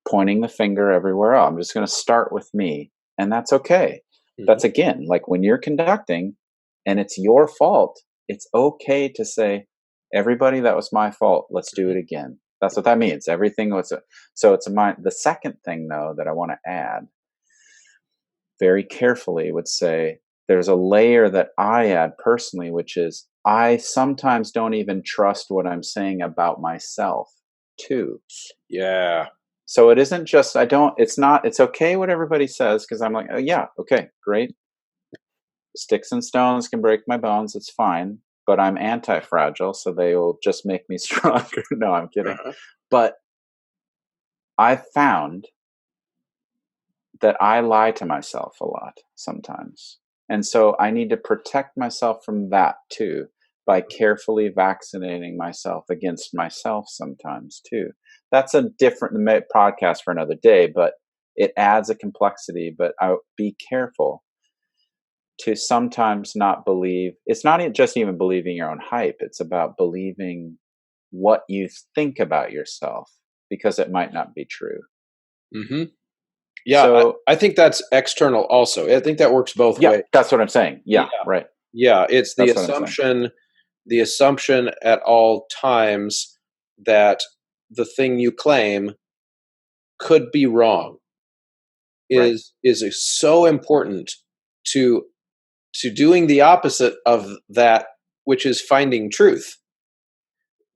pointing the finger everywhere else. I'm just going to start with me, and that's okay. Mm-hmm. That's, again, like when you're conducting and it's your fault, it's okay to say, everybody, that was my fault. Let's do it again. That's what that means. Everything was the second thing, though, that I want to add very carefully would say there's a layer that I add personally, which is I sometimes don't even trust what I'm saying about myself, too. Yeah. So it isn't just, it's okay what everybody says, because I'm like, oh, yeah, okay, great. Sticks and stones can break my bones. It's fine. But I'm anti-fragile, so they will just make me stronger. No, I'm kidding. Uh-huh. But I've found that I lie to myself a lot sometimes. And so I need to protect myself from that too, by carefully vaccinating myself against myself sometimes too. That's a different podcast for another day, but it adds a complexity. But be careful to sometimes not believe. It's not just even believing your own hype. It's about believing what you think about yourself, because it might not be true. Mm-hmm. Yeah, So I think that's external also. I think that works both yeah, ways. that's what I'm saying. Yeah, Yeah, right. yeah. It's That's what I'm saying. the assumption at all times that the thing you claim could be wrong Right. is so important to doing the opposite of that, which is finding truth.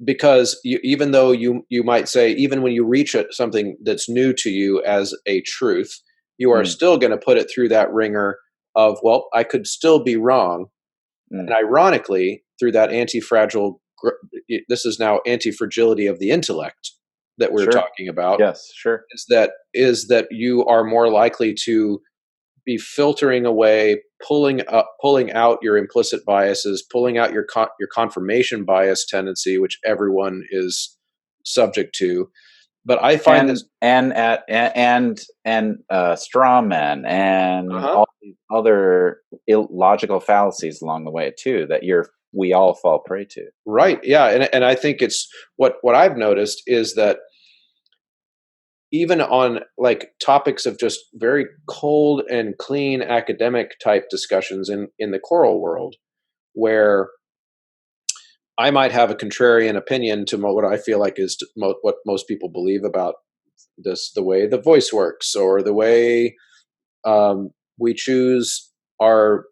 Because even though you might say, even when you reach something that's new to you as a truth, you are Mm, still going to put it through that ringer of, well, I could still be wrong. mm. And ironically, through that this is now anti-fragility of the intellect that we're Sure. talking about, Yes, sure. is that you are more likely to be filtering away, pulling out your implicit biases, pulling out your confirmation bias tendency, which everyone is subject to. But I find And this. straw men and Uh-huh. all these other illogical fallacies along the way too, that we all fall prey to. Right, yeah, and I think it's what I've noticed is that even on like topics of just very cold and clean academic type discussions in the choral world, where I might have a contrarian opinion to what I feel like is what most people believe about the way the voice works, or the way we choose our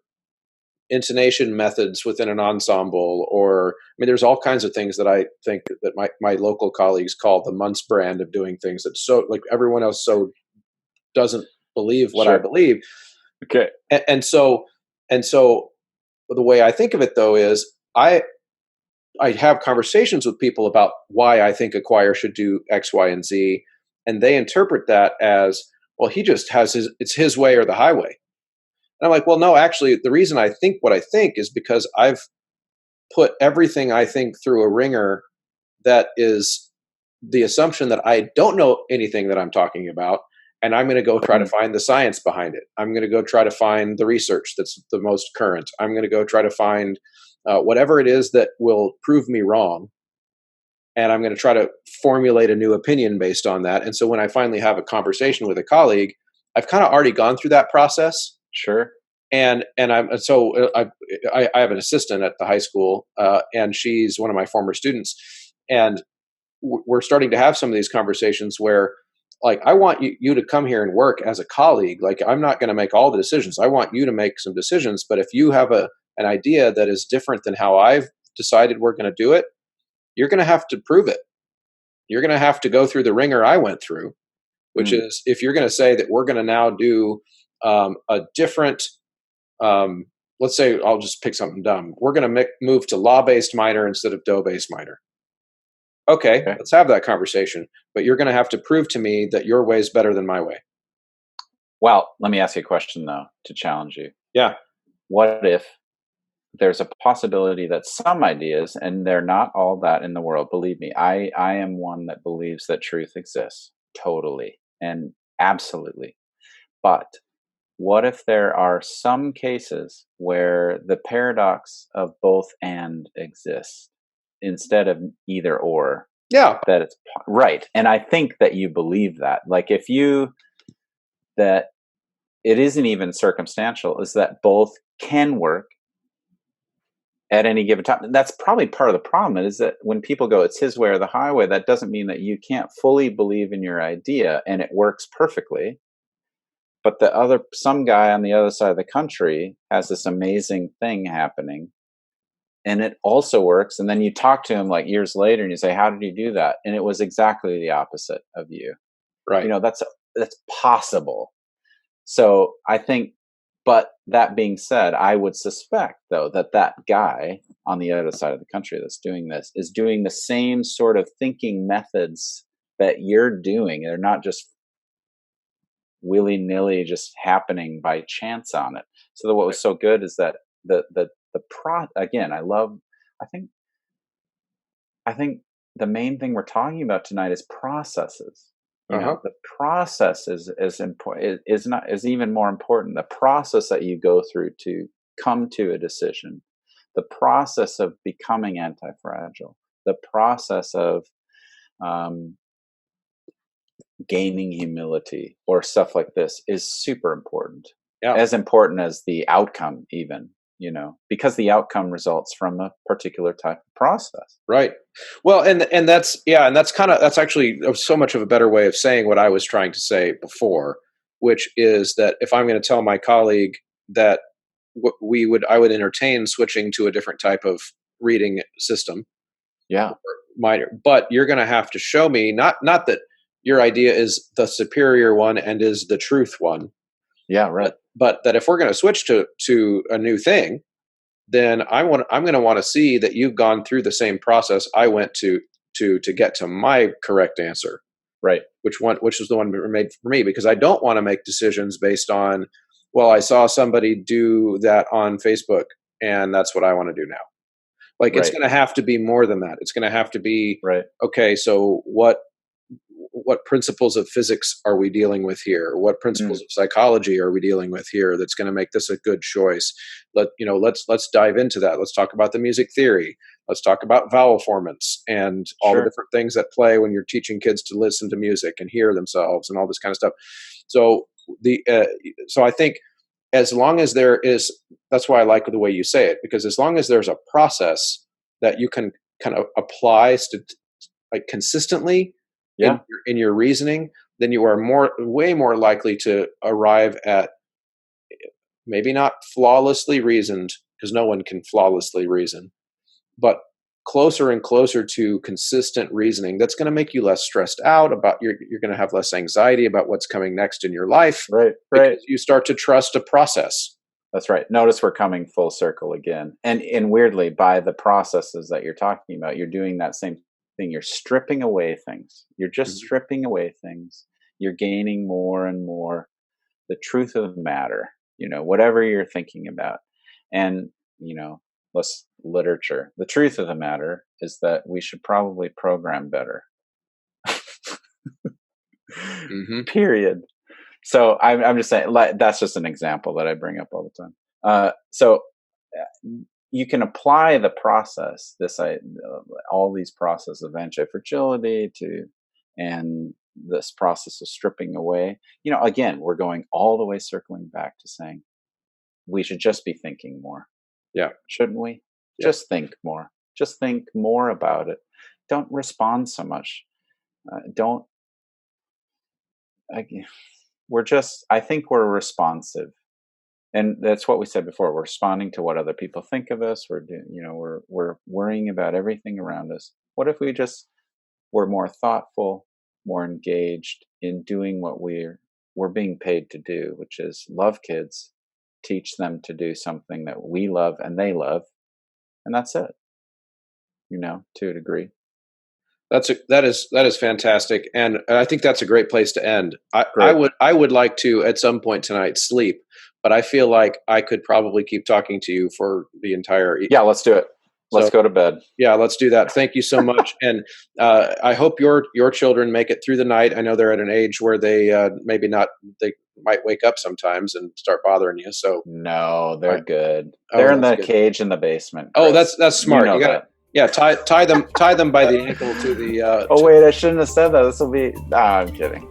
intonation methods within an ensemble. Or I mean, there's all kinds of things that I think that my local colleagues call the Muntz brand of doing things, that so like everyone else so doesn't believe what I Sure. believe. Okay. And so the way I think of it though is I have conversations with people about why I think a choir should do X, Y, and Z, and they interpret that as, well, he just has it's his way or the highway. And I'm like, well, no, actually, the reason I think what I think is because I've put everything I think through a ringer that is the assumption that I don't know anything that I'm talking about, and I'm going to go try to Mm, find the science behind it. I'm going to go try to find the research that's the most current. I'm going to go try to find whatever it is that will prove me wrong, and I'm going to try to formulate a new opinion based on that. And so when I finally have a conversation with a colleague, I've kind of already gone through that process. sure. And I'm so I have an assistant at the high school, and she's one of my former students, and we're starting to have some of these conversations where, like, I want you to come here and work as a colleague. Like, I'm not going to make all the decisions. I want you to make some decisions. But if you have an idea that is different than how I've decided we're going to do it, you're going to have to prove it. You're going to have to go through the ringer I went through, which Mm, is, if you're going to say that we're going to now do a different, um, let's say, I'll just pick something dumb. We're going to move to law based minor instead of do based minor. Okay, okay. let's have that conversation. But you're going to have to prove to me that your way is better than my way. Well, let me ask you a question though, to challenge you. Yeah. What if there's a possibility that some ideas, and they're not all that in the world, believe me, I am one that believes that truth exists totally and absolutely. But what if there are some cases where the paradox of both and exists instead of either or? Yeah. That it's right. And I think that you believe that. Like, if you, that it isn't even circumstantial, is that both can work at any given time. That's probably part of the problem, is that when people go, it's his way or the highway, that doesn't mean that you can't fully believe in your idea and it works perfectly. But some guy on the other side of the country has this amazing thing happening and it also works. And then you talk to him like years later and you say, how did you do that? And it was exactly the opposite of you. Right. That's possible. So I think, but that being said, I would suspect though that guy on the other side of the country that's doing this is doing the same sort of thinking methods that you're doing. They're not just willy-nilly just happening by chance on it. So what was so good is that again, I think the main thing we're talking about tonight is processes. The process is important. Is even more important. The process that you go through to come to a decision, the process of becoming anti-fragile, the process of gaining humility or stuff like this is super important. Yeah. As important as the outcome, even. Because the outcome results from a particular type of process. Right. Well, and that's that's actually so much of a better way of saying what I was trying to say before, which is that if I'm going to tell my colleague that I would entertain switching to a different type of reading system. Yeah. Minor, but you're going to have to show me not that your idea is the superior one and is the truth one. Yeah. Right. But that if we're going to switch to a new thing, then I'm going to want to see that you've gone through the same process I went to get to my correct answer. Right. Which is the one made for me, because I don't want to make decisions based on, well, I saw somebody do that on Facebook and that's what I want to do now. Like, it's going to have to be more than that. It's going to have to be, okay, so what principles of physics are we dealing with here? What principles of psychology are we dealing with here that's going to make this a good choice? Let's dive into that. Let's talk about the music theory. Let's talk about vowel formants and all the different things that play when you're teaching kids to listen to music and hear themselves and all this kind of stuff. So so I think as long as there is, that's why I like the way you say it, because as long as there's a process that you can kind of apply consistently in your reasoning, then you are way more likely to arrive at, maybe not flawlessly reasoned, because no one can flawlessly reason, but closer and closer to consistent reasoning that's going to make you less stressed out about you're going to have less anxiety about what's coming next in your life. Right. Because you start to trust a process. That's right. Notice we're coming full circle again. And weirdly, by the processes that you're talking about, you're doing that same thing. You're stripping away things. You're just stripping away things. You're gaining more and more the truth of the matter, whatever you're thinking about. And, less literature. The truth of the matter is that we should probably program better. Period. So I'm just saying, that's just an example that I bring up all the time. So you can apply the process, all these processes of anti-fragility and this process of stripping away. Again, we're going all the way circling back to saying we should just be thinking more. Yeah. Shouldn't we? Yeah. Just think more. Just think more about it. Don't respond so much. I think we're responsive. And that's what we said before. We're responding to what other people think of us. We're worrying about everything around us. What if we just were more thoughtful, more engaged in doing what we're being paid to do, which is love kids, teach them to do something that we love and they love, and that's it. To a degree. That is fantastic, and I think that's a great place to end. I would like to at some point tonight sleep, but I feel like I could probably keep talking to you for the entire evening. Yeah, let's do it. Let's go to bed. Yeah, let's do that. Thank you so much, and I hope your children make it through the night. I know they're at an age where they they might wake up sometimes and start bothering you. So no, they're good. They're in the cage in the basement. Chris. Oh, that's smart. You got that. Yeah, tie them by the ankle to the. Oh wait, I shouldn't have said that. This will be. I'm kidding.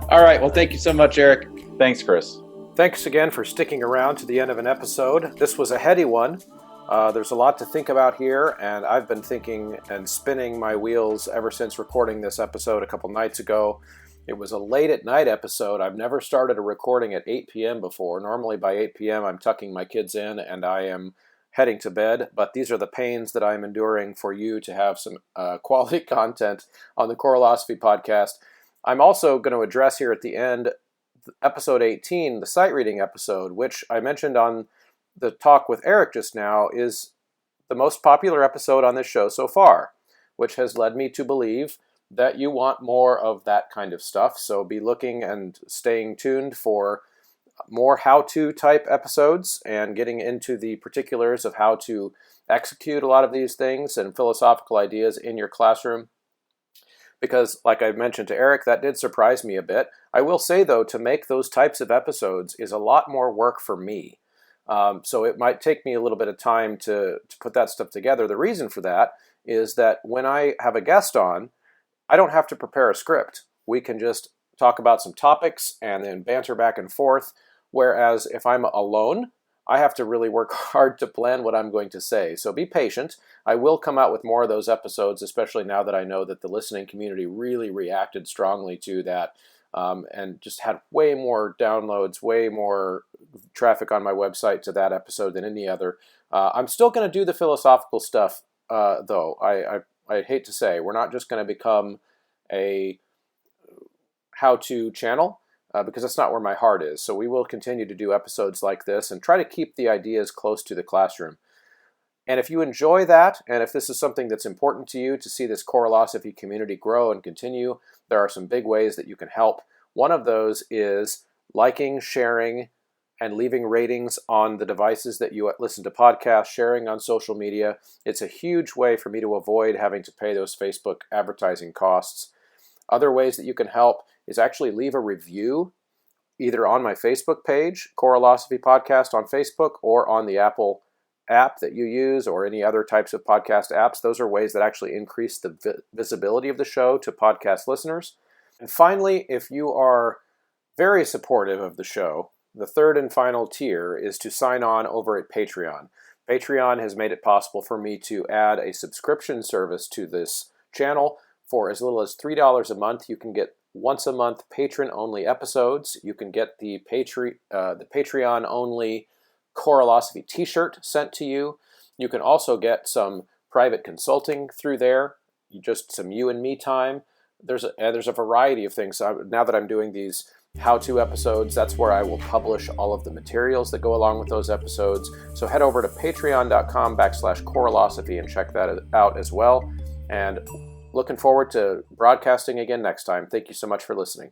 All right. Well, thank you so much, Eric. Thanks, Chris. Thanks again for sticking around to the end of an episode. This was a heady one. There's a lot to think about here, and I've been thinking and spinning my wheels ever since recording this episode a couple nights ago. It was a late at night episode. I've never started a recording at 8 p.m. before. Normally by 8 p.m. I'm tucking my kids in and I am heading to bed, but these are the pains that I'm enduring for you to have some quality content on the Choralosophy podcast. I'm also going to address here at the end, episode 18, the sight reading episode, which I mentioned on the talk with Eric just now, is the most popular episode on this show so far, which has led me to believe that you want more of that kind of stuff. So be looking and staying tuned for more how-to type episodes and getting into the particulars of how to execute a lot of these things and philosophical ideas in your classroom. Because, like I mentioned to Eric, that did surprise me a bit. I will say, though, to make those types of episodes is a lot more work for me. So it might take me a little bit of time to put that stuff together. The reason for that is that when I have a guest on, I don't have to prepare a script. We can just talk about some topics and then banter back and forth. Whereas if I'm alone, I have to really work hard to plan what I'm going to say. So be patient. I will come out with more of those episodes, especially now that I know that the listening community really reacted strongly to that and just had way more downloads, way more traffic on my website to that episode than any other. I'm still going to do the philosophical stuff, though. I hate to say, we're not just going to become a how-to channel. Because that's not where my heart is. So we will continue to do episodes like this and try to keep the ideas close to the classroom. And if you enjoy that, and if this is something that's important to you to see this Choralosophy community grow and continue, there are some big ways that you can help. One of those is liking, sharing, and leaving ratings on the devices that you listen to podcasts, sharing on social media. It's a huge way for me to avoid having to pay those Facebook advertising costs. Other ways that you can help is actually leave a review either on my Facebook page, Choralosophy Podcast on Facebook, or on the Apple app that you use, or any other types of podcast apps. Those are ways that actually increase the visibility of the show to podcast listeners. And finally, if you are very supportive of the show, the third and final tier is to sign on over at Patreon. Patreon has made it possible for me to add a subscription service to this channel. For as little as $3 a month, you can get once a month patron-only episodes. You can get the Patreon-only Choralosophy t-shirt sent to you. You can also get some private consulting through there, just some you and me time. There's a variety of things. Now that I'm doing these how-to episodes, that's where I will publish all of the materials that go along with those episodes. So head over to patreon.com/Choralosophy and check that out as well. And looking forward to broadcasting again next time. Thank you so much for listening.